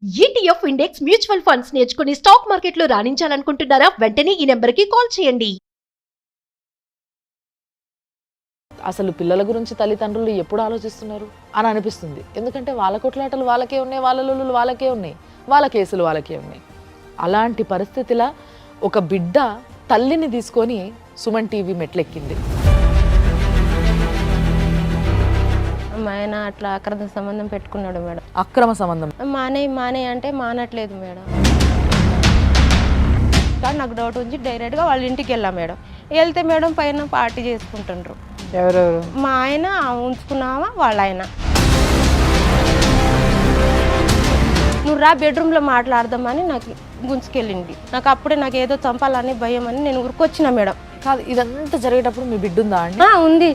ETF index mutual funds నేర్చుకుని stock మార్కెట్లో రాణించాలనుకుంటున్నారా? వెంటనే ఈ నెంబర్కి కాల్ చేయండి. అసలు పిల్లల గురించి తల్లిదండ్రులు ఎప్పుడు ఆలోచిస్తున్నారు అని అనిపిస్తుంది. ఎందుకంటే వాళ్ళ కొట్లాటలు వాళ్ళకే ఉన్నాయి, వాళ్ళ లొల్లులు వాళ్ళకే ఉన్నాయి, వాళ్ళ కేసులు వాళ్ళకే ఉన్నాయి. అలాంటి పరిస్థితిలో ఒక బిడ్డ తల్లిని తీసుకొని సుమన్ టీవీ మెట్లెక్కింది. మా ఆయన అట్లా అక్రమ సంబంధం పెట్టుకున్నాడు మేడం. అక్రమ సంబంధం మానే అంటే మానట్లేదు మేడం. కానీ నాకు డౌట్ వచ్చి డైరెక్ట్గా వాళ్ళ ఇంటికి వెళ్ళాం మేడం. వెళ్తే మేడం పైన పార్టీ చేసుకుంటుండ్రు. ఎవరెవరు? మా ఆయన ఉంచుకున్నావా వాళ్ళ ఆయన. నువ్వు రా బెడ్రూమ్లో మాట్లాడదామని నాకు గుంజుకెళ్ళింది. నాకు అప్పుడే నాకు ఏదో చంపాలని భయం అని నేను ఉరికొచ్చిన మేడం. కాదు, ఇదంతా జరిగేటప్పుడు మీ బిడ్డ ఉందా అండి? ఉంది.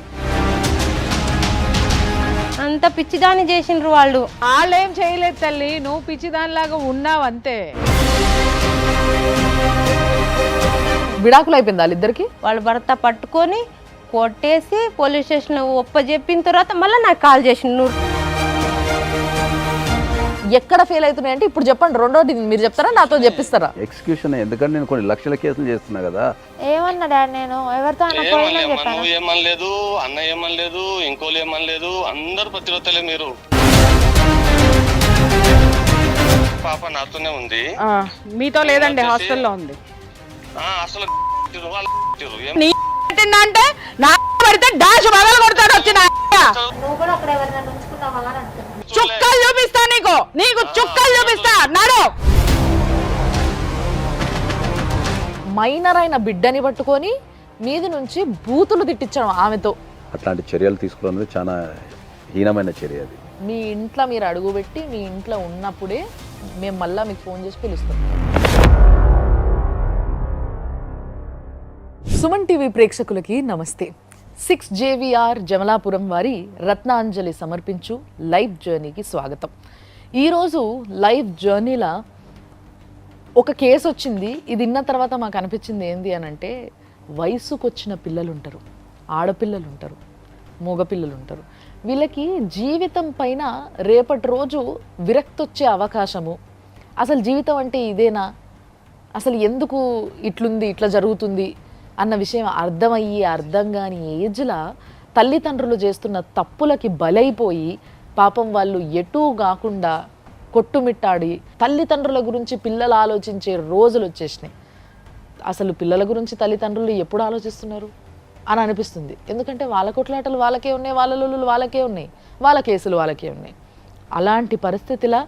అంత పిచ్చిదాన్ని చేసిండ్రు వాళ్ళు. వాళ్ళేం చేయలేదు తల్లి, నువ్వు పిచ్చిదానిలాగా ఉన్నావు అంతే. విడాకులు అయిపోయింది వాళ్ళిద్దరికి. వాళ్ళ భర్త పట్టుకొని కొట్టేసి పోలీస్ స్టేషన్లో ఒప్పజెప్పిన తర్వాత మళ్ళీ నాకు కాల్ చేసిండు. నువ్వు ఎక్కడ ఫెయిల్ అవుతున్నాయి అంటే ఇప్పుడు చెప్పండి. రెండోది మీరు చెప్తారా, నాతో చెప్పిస్తారా? ఎక్స్క్యూషన్ ఎందుకంటే నేను కొన్ని లక్షల కేసులు చేస్తున్నా కదా. ఏమన్నా డాడీ, నేను ఎవరితో నువ్వు ఏమనలేదు, అన్న ఏమనలేదు, ఇంకోళ్ళు ఏమనలేదు, అందరు ప్రతిరోజులే మీరు. పాప నాతోనే ఉంది. మీతో లేదండి, హాస్టల్లో ఉంది. అసలు అంటే నా పడితే డాష్ బదలు కొడతాడు వచ్చిన చుక్కలు చూపిస్తా, నీకు చుక్కలు చూపిస్తా. నడు. మైనర్ అయిన బిడ్డని పట్టుకొని మీది నుంచి బూతులు తిట్టించడం ఆమెతో. అట్లాంటి చర్యలు తీసుకోవడం చాలా హీనమైన చర్య అది. మీ ఇంట్లో మీరు అడుగుపెట్టి మీ ఇంట్లో ఉన్నప్పుడే మేము మళ్ళీ మీకు ఫోన్ చేసి పిలుస్తాం. సుమన్ టీవీ ప్రేక్షకులకి నమస్తే. 6 JVR జమలాపురం వారి రత్నాంజలి సమర్పించు లైఫ్ జర్నీకి స్వాగతం. ఈరోజు లైఫ్ జర్నీలో ఒక కేసు వచ్చింది. ఇది విన్న తర్వాత మాకు అనిపించింది ఏంది అని అంటే, వయసుకు వచ్చిన పిల్లలు ఉంటారు, ఆడపిల్లలు ఉంటారు, మగపిల్లలు ఉంటారు. వీళ్ళకి జీవితం పైన రేపటి రోజు విరక్తి వచ్చే అవకాశము, అసలు జీవితం అంటే ఇదేనా, అసలు ఎందుకు ఇట్లుంది, ఇట్లా జరుగుతుంది అన్న విషయం అర్థం కాని ఏజ్లా తల్లిదండ్రులు చేస్తున్న తప్పులకి బలైపోయి పాపం వాళ్ళు ఎటూ కాకుండా కొట్టుమిట్టాడి తల్లిదండ్రుల గురించి పిల్లలు ఆలోచించే రోజులు వచ్చేసినాయి. అసలు పిల్లల గురించి తల్లిదండ్రులు ఎప్పుడు ఆలోచిస్తున్నారు అని అనిపిస్తుంది. ఎందుకంటే వాళ్ళ కొట్లాటలు వాళ్ళకే ఉన్నాయి, వాళ్ళ లొల్లులు వాళ్ళకే ఉన్నాయి, వాళ్ళ కేసులు వాళ్ళకే ఉన్నాయి. అలాంటి పరిస్థితిలో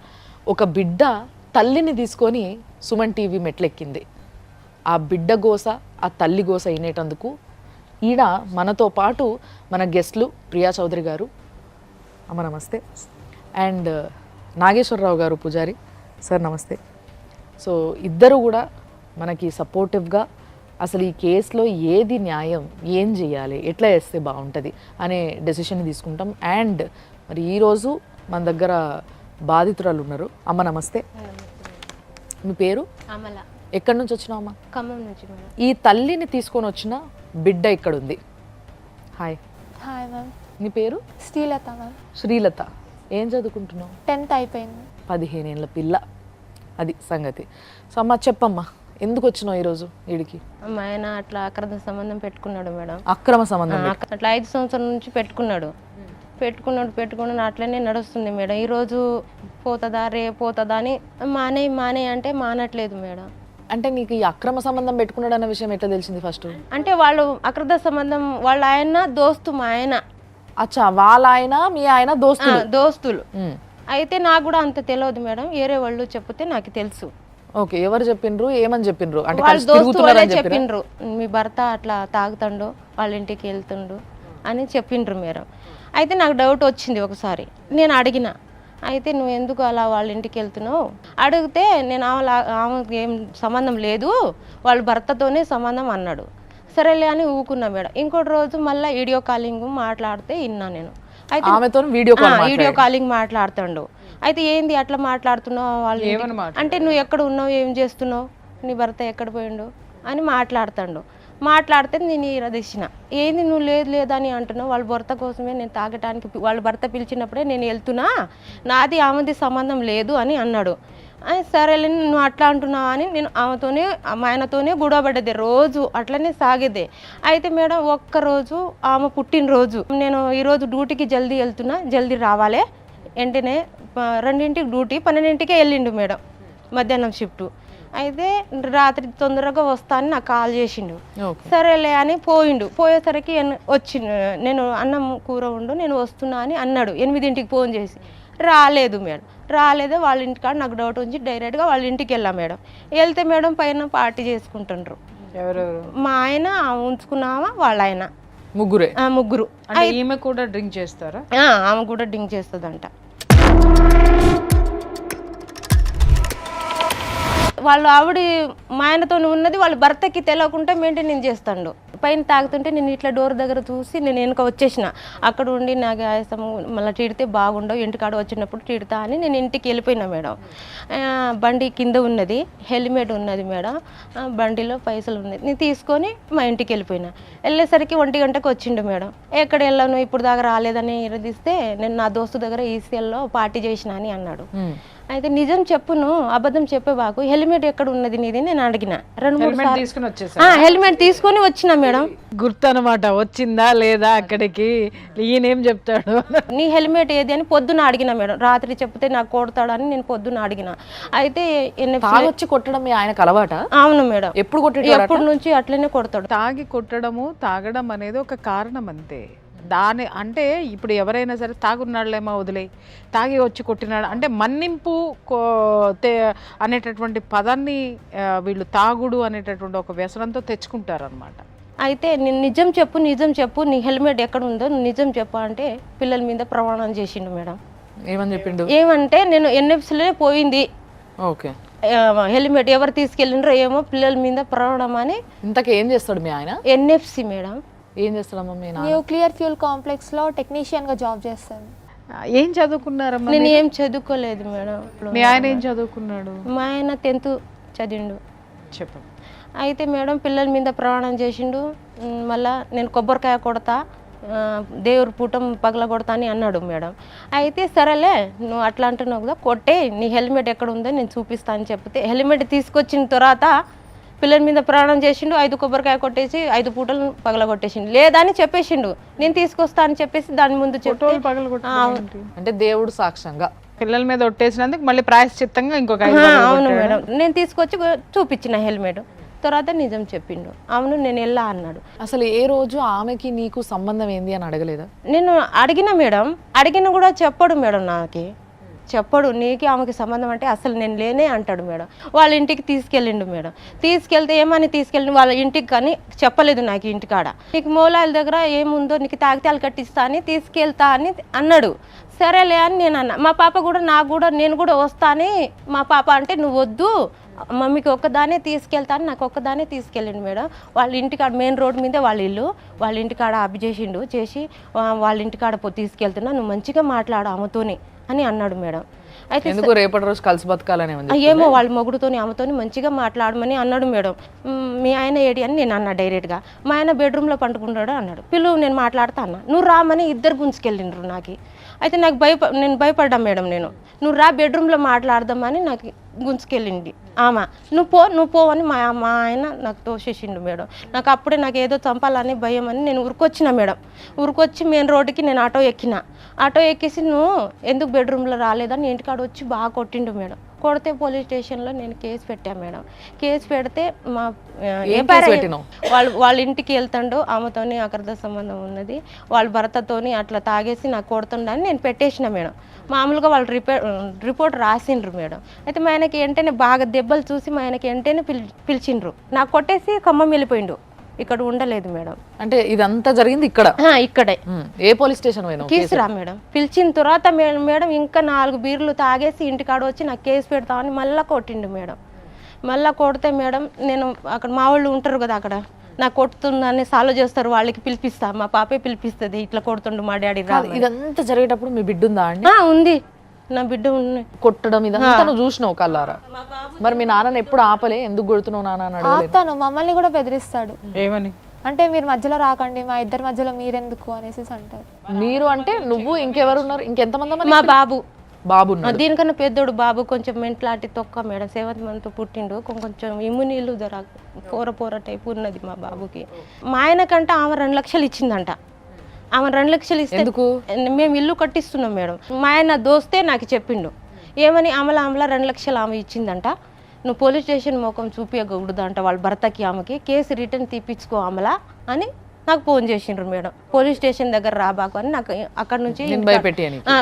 ఒక బిడ్డ తల్లిని తీసుకొని సుమన్ టీవీ మెట్లెక్కింది. ఆ బిడ్డ గోస, ఆ తల్లి గోస వినేటందుకు ఈడ మనతో పాటు మన గెస్ట్లు ప్రియా చౌదరి గారు, అమ్మ నమస్తే, అండ్ నాగేశ్వరరావు గారు పూజారి సార్ నమస్తే. సో ఇద్దరు కూడా మనకి సపోర్టివ్గా అసలు ఈ కేసులో ఏది న్యాయం, ఏం చేయాలి, ఎట్లా చేస్తే బాగుంటుంది అనే డెసిషన్ తీసుకుంటాం. అండ్ మరి ఈరోజు మన దగ్గర బాధితురాలు ఉన్నారు. అమ్మ నమస్తే. మీ పేరు? అమల. ఎక్కడి నుంచి వచ్చినావు అమ్మ? ఖమ్మం నుంచి. ఈ తల్లిని తీసుకొని వచ్చిన బిడ్డ ఇక్కడుంది. హాయ్. Hi ma'am. నీ పేరు? శ్రీలత మ్యామ్. శ్రీలత. ఏం చదువుకుంటున్నావు? 10th అయిపోయింది. 15 ఏళ్ళ పిల్ల. అది సంగతి. సో అమ్మ చెప్పమ్మా, ఎందుకు వచ్చినావు ఈరోజు వీడికి? మా ఆయన అట్లా అక్రమ సంబంధం పెట్టుకున్నాడు మేడం. అక్రమ సంబంధం అట్లా 5 సంవత్సరాల నుంచి పెట్టుకున్నాడు అట్లనే నడుస్తుంది మేడం. ఈరోజు పోతుందా రేపు పోతుందా అని మానే అంటే మానట్లేదు మేడం. అంటే నీకు ఈ అక్రమ సంబంధం పెట్టుకున్నాడు అన్న విషయం ఎట్లా తెలిసింది ఫస్ట్? అంటే వాళ్ళు అక్రమ సంబంధం, వాళ్ళ ఆయన దోస్తు, మా ఆయన. అచ్చా, వాళ్ళ ఆయన మీ ఆయన దోస్తులు. అయితే నాకు కూడా అంత తెలియదు మేడం, వేరే వాళ్ళు చెప్తే నాకు తెలుసు. ఓకే, ఎవరు చెప్పిండ్రు, ఏమని చెప్పిండ్రు? అంటే వాళ్ళ దోస్తు వాళ్ళే చెప్పిండ్రు, మీ భర్త అట్లా తాగుతాడు, వాళ్ళ ఇంటికి వెళ్తుండు అని చెప్పిండ్రు మేడం. అయితే నాకు డౌట్ వచ్చింది ఒకసారి, నేను అడిగిన. అయితే నువ్వు ఎందుకు అలా వాళ్ళ ఇంటికి వెళ్తున్నావు అడిగితే, నేను ఆమెకి ఏం సంబంధం లేదు, వాళ్ళ భర్తతోనే సంబంధం అన్నాడు. సరేలే అని ఊకున్నా మేడం. ఇంకోటి రోజు మళ్ళీ వీడియో కాలింగ్ మాట్లాడితే విన్నా నేను. అయితే వీడియో కాలింగ్ మాట్లాడుతాడు. అయితే ఏంది అట్లా మాట్లాడుతున్నావు వాళ్ళు అంటే, నువ్వు ఎక్కడ ఉన్నావు, ఏం చేస్తున్నావు, నీ భర్త ఎక్కడ పోయిండు అని మాట్లాడుతాడు. మాట్లాడితే నేను ఇరదీసిన, ఏంది నువ్వు లేదని అంటున్నావు, వాళ్ళ భర్త కోసమే నేను తాగటానికి, వాళ్ళ భర్త పిలిచినప్పుడే నేను వెళ్తున్నా, నాది ఆమెది సంబంధం లేదు అని అన్నాడు. సరేలే నువ్వు అట్లా అంటున్నావు అని నేను ఆమెతోనే మా ఆయనతోనే గొడవపడ్డది రోజు అట్లనే సాగేదే. అయితే మేడం ఒక్కరోజు ఆమె పుట్టినరోజు నేను ఈరోజు డ్యూటీకి జల్దీ వెళ్తున్నా, జల్దీ రావాలి, వెంటనే 2ంటికి డ్యూటీ 12ంటికే వెళ్ళిండు మేడం మధ్యాహ్నం షిఫ్ట్. అయితే రాత్రి తొందరగా వస్తా అని నాకు కాల్ చేసిండు. సరేలే అని పోయిండు. పోయేసరికి వచ్చిండు, నేను అన్నం కూర ఉండు నేను వస్తున్నా అని అన్నాడు. 8ంటికి ఫోన్ చేసి రాలేదు మేడం. రాలేదే వాళ్ళ ఇంటికాడ నాకు డౌట్ ఉంచి డైరెక్ట్గా వాళ్ళ ఇంటికి వెళ్ళాం మేడం. వెళ్తే మేడం పైన పార్టీ చేసుకుంటుండ్రు. ఎవరెవరు? మా ఆయన ఉంచుకున్నావా వాళ్ళ ఆయన ముగ్గురే. ముగ్గురు. అంటే ఈమె కూడా డ్రింక్ చేస్తారా? ఆమె కూడా డ్రింక్ చేస్తుందంట. వాళ్ళు ఆవిడ మా ఆయనతో ఉన్నది వాళ్ళ భర్తకి తెలియకుండా మెయింటైన్ చేస్తాడు. పైన తాగుతుంటే నేను ఇట్లా డోర్ దగ్గర చూసి నేను వెనుక వచ్చేసిన. అక్కడ ఉండి నాకు ఆయాసం మళ్ళీ తిడితే బాగుండవు, ఇంటికాడ వచ్చినప్పుడు తిడతా అని నేను ఇంటికి వెళ్ళిపోయినా మేడం. బండి కింద ఉన్నది, హెల్మెట్ ఉన్నది మేడం, బండిలో పైసలు ఉన్నది. నేను తీసుకొని మా ఇంటికి వెళ్ళిపోయినా. వెళ్ళేసరికి 1 గంటకు వచ్చిండు మేడం. ఎక్కడ వెళ్ళాను ఇప్పుడు దాకా రాలేదని ఇరదిస్తే నేను నా దోస్తు దగ్గర ఈసీఎల్లో పార్టీ చేసిన అని అన్నాడు. అయితే నిజం చెప్పును అబద్ధం చెప్పేవాకు, హెల్మెట్ ఎక్కడ ఉన్నది నీది నేను అడిగిన. 2-3 సార్లు తీసుకుని వచ్చేసా? హెల్మెట్ తీసుకొని వచ్చిన మేడం. గుర్తు అనమాట, వచ్చిందా లేదా అక్కడికి, ఈయనేం చెప్తాడు. నీ హెల్మెట్ ఏది అని పొద్దున అడిగిన మేడం. రాత్రి చెప్తే నాకు కొడతాడని నేను పొద్దున అడిగిన. అయితే వచ్చి కొట్టడం మీ ఆయనకు అలవాట? అవును మేడం. ఎప్పుడు కొట్టాడు? ఎప్పటి నుంచి అట్లనే కొడతాడు. తాగి కొట్టడము తాగడం అనేది ఒక కారణం అంతే. దాని అంటే ఇప్పుడు ఎవరైనా సరే తాగున్నాళ్ళేమో వదిలే, తాగి వచ్చి కొట్టినాడు అంటే మన్నింపు అనేటటువంటి పదాన్ని వీళ్ళు తాగుడు అనేటటువంటి ఒక వ్యసనంతో తెచ్చుకుంటారు అనమాట. అయితే నేను నిజం చెప్పు నీ హెల్మెట్ ఎక్కడ ఉందో నిజం చెప్పు అంటే పిల్లల మీద ప్రమాణం చేసిండు మేడం. ఏమని చెప్పిండు? ఏమంటే నేను ఎన్ఎఫ్సీలోనే పోయింది, ఓకే, హెల్మెట్ ఎవరు తీసుకెళ్ళిండ్రో ఏమో పిల్లల మీద ప్రమాణం అని. ఇంతకీ ఏం చేస్తాడు మీ ఆయన? NFC madam. ఏం చేస్తాడమ్మా మీ నాన్న? న్యూక్లియర్ ఫ్యూల్ కాంప్లెక్స్లో టెక్నీషియన్గా జాబ్ చేస్తాను. ఏం చదువుకున్నారమ్మా? నేను ఏం చదువుకోలేదు మేడం. మీ ఆయన ఏం చదువుకున్నాడు? మా ఆయన 10th చదివిండు. చెప్పండి. అయితే మేడం పిల్లల మీద ప్రమాణం చేసిండు. మళ్ళా నేను కొబ్బరికాయ కొడతా, దేవుడు పూటం పగల కొడతా అని అన్నాడు మేడం. అయితే సరేలే నువ్వు అట్లా అంటున్నావు కదా, కొట్టే నీ హెల్మెట్ ఎక్కడ ఉందో నేను చూపిస్తా అని చెప్తే హెల్మెట్ తీసుకొచ్చిన తర్వాత పిల్లల మీద ప్రాణం చేసిండు. 5 కొబ్బరికాయ కొట్టేసి 5 పూటలు పగల కొట్టేసిండు. లేదని చెప్పేసిండు, నేను తీసుకొస్తా అని చెప్పేసి దాని ముందు అంటే దేవుడు సాక్ష్యంగా పిల్లల మీద ఒట్టేసినందుకు మళ్ళీ ప్రాయశ్చిత్తంగా ఇంకొక అవును మేడం. నేను తీసుకొచ్చి చూపించిన హెల్మెట్. తర్వాత నిజం చెప్పిండు. అవును నేను వెళ్ళా అన్నాడు. అసలు ఏ రోజు ఆమెకి నీకు సంబంధం ఏంది అని అడగలేదా? నేను అడిగిన మేడం, అడిగిన కూడా చెప్పడు మేడం, నాకు చెప్పడు. నీకు ఆమెకి సంబంధం అంటే అసలు నేను లేనే అంటాడు మేడం. వాళ్ళ ఇంటికి తీసుకెళ్ళిండు మేడం. తీసుకెళ్తే ఏమని తీసుకెళ్ళిండు వాళ్ళ ఇంటికి, కానీ చెప్పలేదు నాకు ఇంటికాడ. నీకు మూలాయిల దగ్గర ఏముందో నీకు తాగితాలు కట్టిస్తా అని తీసుకెళ్తా అని అన్నాడు. సరేలే అని నేను అన్నా. మా పాప కూడా నాకు కూడా నేను కూడా వస్తా అని మా పాప అంటే నువ్వు వద్దు మమ్మీకి ఒక్కదానే తీసుకెళ్తాను, నాకు ఒక్కదానే తీసుకెళ్ళిండు మేడం. వాళ్ళ ఇంటికాడ మెయిన్ రోడ్ మీదే వాళ్ళ ఇల్లు, వాళ్ళ ఇంటికాడ అబ్బి చేసి వాళ్ళ ఇంటికాడ తీసుకెళ్తున్నా, నువ్వు మంచిగా మాట్లాడు ఆమెతోని అని అన్నాడు మేడం. అయితే ఎందుకు రేపటి రోజు కలిసి బతకాలని ఏమో వాళ్ళ మొగుడుతోని ఆమెతోని మంచిగా మాట్లాడమని అన్నాడు మేడం. మీ ఆయన ఏడి అని నేను అన్నా డైరెక్ట్గా. మా ఆయన బెడ్రూమ్లో పండుకుంటాడు అన్నాడు. పిలువు నేను మాట్లాడుతా అన్నా. నువ్వు రామని ఇద్దరు గుంజుకెళ్ళిండ్రు నాకు. అయితే నాకు నేను భయపడ్డా మేడం. నువ్వు రా బెడ్రూమ్లో మాట్లాడదామని నాకు గుంజుకెళ్ళింది ఆమె. నువ్వు పో అని మా ఆయన నాకు తోసేసిండు మేడం. నాకు అప్పుడే నాకు ఏదో చంపాలని భయం అని నేను ఉరికొచ్చిన మేడం. ఉరికొచ్చి మెయిన్ రోడ్డుకి నేను ఆటో ఎక్కిన. ఆటో ఎక్కేసి నువ్వు ఎందుకు బెడ్రూమ్లో రాలేదని ఇంటికాడ వచ్చి బాగా కొట్టిండు మేడం. కొడితే పోలీస్ స్టేషన్లో నేను కేసు పెట్టాను మేడం. కేసు పెడితే మా వాళ్ళ ఇంటికి వెళ్తాడు, ఆమెతోని అక్రమ సంబంధం ఉన్నది, వాళ్ళ భర్తతోని అట్లా తాగేసి నాకు కొడుతుండని నేను పెట్టేసిన మేడం. మామూలుగా వాళ్ళు రిపోర్ట్ రాసిండ్రు మేడం. అయితే మా ఆయనకి వెంటనే బాగా దెబ్బలు చూసి మా ఆయనకి వెంటనే పిలిచిండ్రు. నాకు కొట్టేసి ఖమ్మం వెళ్ళిపోయిండు, ఇక్కడ ఉండలేదు మేడం. అంటే ఇదంతా జరిగింది ఇక్కడ? ఇక్కడే. ఏ పోలీస్ స్టేషన్ పోయినా? కేసురా మేడం. పిలిచిన తర్వాత మేడం ఇంకా 4 బీర్లు తాగేసి ఇంటికాడ వచ్చి నాకు కేసు పెడతామని మళ్ళీ కొట్టిండు మేడం. మళ్ళీ కొడితే మేడం నేను అక్కడ మా వాళ్ళు ఉంటారు కదా, అక్కడ నాకు కొడుతుందని సాల్వ్ చేస్తారు, వాళ్ళకి పిలిపిస్తా, మా పాపే పిలిపిస్తుంది, ఇట్లా కొడుతుండు మా డాడీ. ఇదంతా జరిగేటప్పుడు మీ బిడ్డ ఉందా అండి? ఉంది, నా బిడ్డ ఉంది. కొట్టడం ఇదంతా నువ్వు చూసినావు కల్లారా? మరి మీ నాన్నని ఎప్పుడు ఆపలే? ఎందుకు కొడుతున్నావు నాన్న అని అడగలేదు? తను మమ్మల్ని కూడా బెదిరిస్తాడు. ఏమని అంటే మీరు మధ్యలో రాకండి, మా ఇద్దరి మధ్యలో మీరెందుకు అనేసి అంటారు. మీరు అంటే నువ్వు ఇంకెవరు ఉన్నారు? ఇంకెంతమంది? మా బాబు బాబు ఉన్నాడు. దీనికన్నా పెద్దోడు బాబు కొంచెం మెంట్లాటి తొక్క మేడం, 7th month పుట్టిండు, కొంచెం ఇమ్యూనీలు ధర పోర టైప్ ఉన్నది మా బాబుకి. మా ఆయనకంటే ఆమె 2 లక్షలు ఇచ్చిందంట. ఆమె 2 లక్షలు ఇస్తే ఎందుకు? మేము ఇల్లు కట్టిస్తున్నాం మేడం. మా ఆయన దోస్తే నాకు చెప్పిండు, ఏమని ఆమె 2 లక్షలు ఆమె ఇచ్చిందంట, నువ్వు పోలీస్ స్టేషన్ ముఖం చూపించకూడదంట వాళ్ళ భర్తకి, ఆమెకి కేసు రిటర్న్ తీపించుకో ఆమెలా అని నాకు ఫోన్ చేసిండ్రు మేడం. పోలీస్ స్టేషన్ దగ్గర రాబాకు అని నాకు అక్కడ నుంచి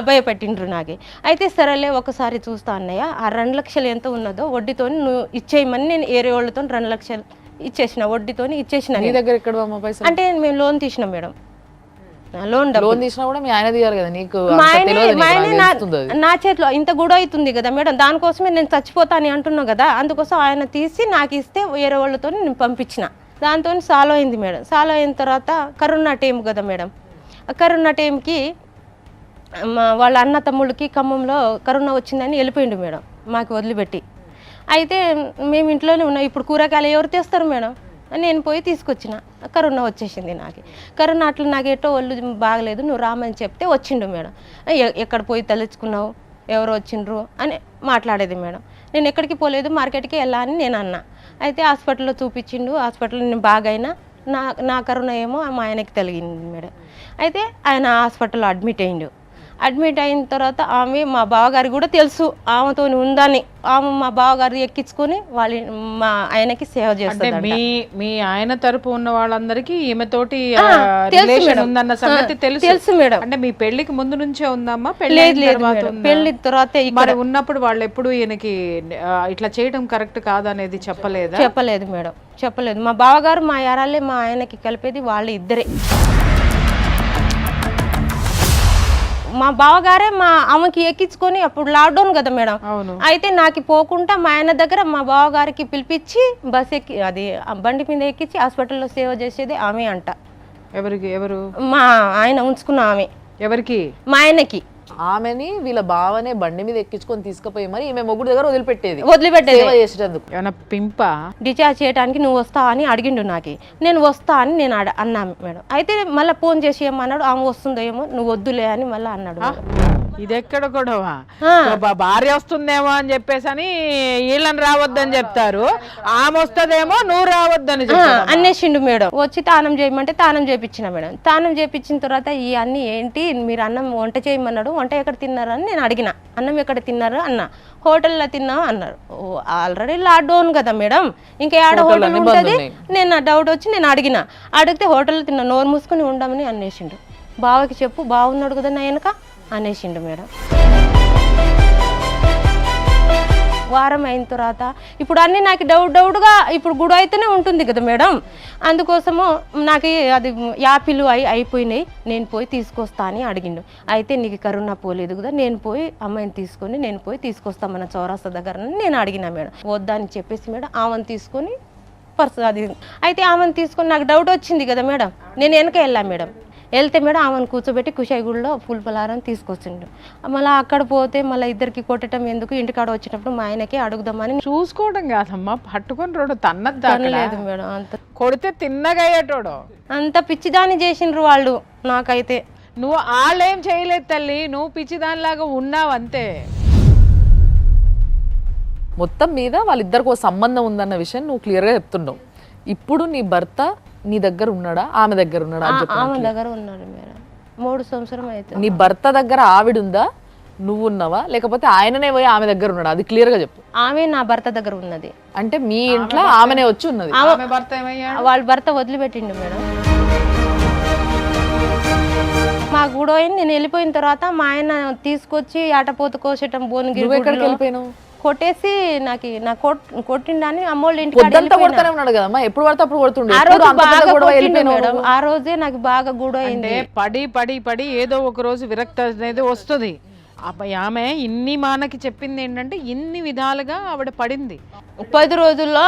భయపెట్టిండ్రు నాకు. అయితే సరేలే ఒకసారి చూస్తా అన్నయ్య, ఆ 2 లక్షలు ఎంత ఉన్నదో వడ్డీతో నువ్వు ఇచ్చేయమని నేను ఏరే వాళ్ళతో 2 లక్షలు ఇచ్చేసిన, వడ్డీతో ఇచ్చేసిన. నీ దగ్గర ఎక్కడ పైసలు? అంటే మేము లోన్ తీసినాం మేడం. లోన్ తీసినా కూడా మీ ఆయన తీయాలి కదా, నీకు నా చేతిలో ఇంత కూడా అవుతుంది కదా మేడం, దానికోసమే నేను చచ్చిపోతా అని అంటున్నా కదా, అందుకోసం ఆయన తీసి నాకు ఇస్తే వేరే వాళ్ళతో నేను పంపించిన. దాంతో సాల్వ్ అయింది మేడం. సాల్వ్ అయిన తర్వాత కరోనా టైం కదా మేడం, కరోనా టైంకి వాళ్ళ అన్న తమ్ముళ్ళకి ఖమ్మంలో కరోనా వచ్చిందని వెళ్ళిపోయిండు మేడం మాకు వదిలిపెట్టి. అయితే మేము ఇంట్లోనే ఉన్నాం. ఇప్పుడు కూరగాయలు ఎవరు తెస్తారు మేడం? నేను పోయి తీసుకొచ్చిన. కరోనా వచ్చేసింది నాకు. కరోనా అట్లా నాకు ఎటో ఒళ్ళు బాగలేదు, నువ్వు రామని చెప్తే వచ్చిండు మేడం. ఎక్కడ పోయి తలుచుకున్నావు, ఎవరు వచ్చిండ్రు అని మాట్లాడేది మేడం. నేను ఎక్కడికి పోలేదు, మార్కెట్కి వెళ్ళా అని నేను అన్నా. అయితే హాస్పిటల్లో చూపించిండు, హాస్పిటల్లో నేను బాగైనా నా కరోనా ఏమో మా ఆయనకి తగిలింది మేడం. అయితే ఆయన హాస్పిటల్లో అడ్మిట్ అయ్యిండు. అడ్మిట్ అయిన తర్వాత ఆమె మా బావగారికి కూడా తెలుసు ఆమెతో ఉందని, ఆమె మా బావగారు ఎక్కించుకొని మా ఆయనకి సేవ చేస్తుంది. మీ ఆయన తరపు ఉన్న వాళ్ళందరికీ ఈమెతోటి రిలేషన్ ఉందన్న సంగతి తెలుసు మేడం. అంటే మీ పెళ్లికి ముందు నుంచే ఉందమ్మా? పెళ్లి తర్వాత మరి ఉన్నప్పుడు వాళ్ళు ఎప్పుడు ఈయనకి ఇట్లా చేయడం కరెక్ట్ కాదనేది చెప్పలేదా? చెప్పలేదు మేడం, చెప్పలేదు. మా బావగారు మా యారాలే మా ఆయనకి కలిపేది వాళ్ళు ఇద్దరే. మా బావగారే మా ఆమెకి ఎక్కించుకొని, అప్పుడు లాక్డౌన్ కదా మేడం, అయితే నాకు పోకుండా మా ఆయన దగ్గర మా బావగారికి పిలిపించి బస్ ఎక్కి అది బండి మీద ఎక్కించి హాస్పిటల్లో సేవ చేసేది ఆమె అంట. ఎవరు? మా ఆయన ఉంచుకున్న ఆమె. ఎవరికి? మా ఆయనకి. ఆమెని వీళ్ళ బావనే బండి మీద ఎక్కించుకొని తీసుకుపోయి మరి ఈమె మొగుడు దగ్గర వదిలిపెట్టేది. ఏమైనా పింప డిశ్చార్జ్ చేయడానికి నువ్వు వస్తా అని అడిగిండు నాకు. నేను వస్తా అని నేను అన్నా మేడం. అయితే మళ్ళీ ఫోన్ చేసి ఏమన్నాడు, ఆమె వస్తుందో ఏమో, నువ్వు వద్దులే అని మళ్ళీ అన్నాడు. ఇది ఎక్కడ గొడవ? భార్య వస్తుందేమో అని చెప్పేసి అని వీళ్ళని రావద్దని చెప్తారు, ఆమె వస్తుందేమో నువ్వు రావద్దని అనేసిండు మేడం. వచ్చి తానం చేయమంటే తానం చేయించిన మేడం. తానం చేయించిన తర్వాత ఈ అన్ని ఏంటి, మీరు అన్నం వంట చేయమన్నాడు, వంట ఎక్కడ తిన్నారు అని నేను అడిగిన. అన్నం ఎక్కడ తిన్నారు అన్న. హోటల్లో తిన్నావు అన్నారు. ఆల్రెడీ లాక్డౌన్ కదా మేడం, ఇంకా ఏడ హోటల్ ఉంటుంది. నేను డౌట్ వచ్చి నేను అడిగితే హోటల్లో తిన్నా, నోరు మూసుకొని ఉండమని అనేసిండు. బావకి చెప్పు, బాగున్నాడు కదా నా వెనక అనేసిండు మేడం. వారం అయిన తర్వాత ఇప్పుడు అన్నీ నాకు డౌట్గా ఇప్పుడు గుడి అయితేనే ఉంటుంది కదా మేడం, అందుకోసము నాకు అది యాపిల్ అయిపోయినాయి, నేను పోయి తీసుకొస్తా అని అడిగిండు. అయితే నీకు కరోనా పోలేదు కదా, నేను పోయి అమ్మాయిని తీసుకొని నేను పోయి తీసుకొస్తామన్న చౌరాస్తా దగ్గర నేను అడిగిన మేడం. వద్దా అని చెప్పేసి మేడం ఆమెను తీసుకొని అది అయితే ఆమెను తీసుకొని నాకు డౌట్ వచ్చింది కదా మేడం, నేను వెనక వెళ్ళా మేడం. వెళ్తే మేడం ఆమెను కూర్చోబెట్టి కుషాయిగూడలో ఫుల్ పలారం తీసుకొచ్చిండు. మళ్ళీ అక్కడ పోతే మళ్ళీ ఇద్దరికి కొట్టడం ఎందుకు, ఇంటికాడ వచ్చినప్పుడు మా ఆయనకి అడుగుదామని. చూసుకోవడం కాదమ్మా, పట్టుకొని రోడ్డు తన్నలేదు మేడం. అంత కొడితే తిన్నగా అయ్యేటోడు, అంత పిచ్చిదాన్ని చేసిండ్రు వాళ్ళు. నాకైతే నువ్వు వాళ్ళేం చేయలేదు తల్లి, నువ్వు పిచ్చిదానిలాగా ఉన్నావు అంతే. మొత్తం మీద వాళ్ళిద్దరికి ఒక సంబంధం ఉందన్న విషయం నువ్వు క్లియర్గా చెప్తున్నావు. ఇప్పుడు నీ భర్త నీ దగ్గర ఉన్నాడా, ఆమె దగ్గర ఉన్నాడా? ఆమె దగ్గర ఉన్నాడు మేడం. 3 సంవత్సరం అయితే. నీ భర్త దగ్గర ఆవిడుందా, నువ్వు ఉన్నావా, లేకపోతే ఆయననే పోయి ఆమె దగ్గర ఉన్నాడా? అది క్లియర్ గా చెప్పు. ఆమె నా భర్త దగ్గర ఉన్నది. అంటే మీ ఇంట్లో ఆమెనే వచ్చి ఉన్నది. వాళ్ళ భర్త వదిలిపెట్టిండు మేడం. మా గూడోయిని నేను వెళ్ళిపోయిన తర్వాత మా ఆయన తీసుకొచ్చి ఆటపోత కోసేటం బోనుగిరి వెళ్ళిపోయినావు కొట్టేసి నా కొట్టిండని అమ్మోళ్ళు ఇంటికి ఎప్పుడు పడితే అప్పుడు కొడుతుండే. ఆ రోజే నాకు బాగా గూడో అయింది. పడి పడి పడి ఏదో ఒక రోజు విరక్తి అనేది వస్తుంది. ఆమె ఇన్ని మానకి చెప్పింది ఏంటంటే ఇన్ని విధాలుగా ఆవిడ పడింది. 10 రోజుల్లో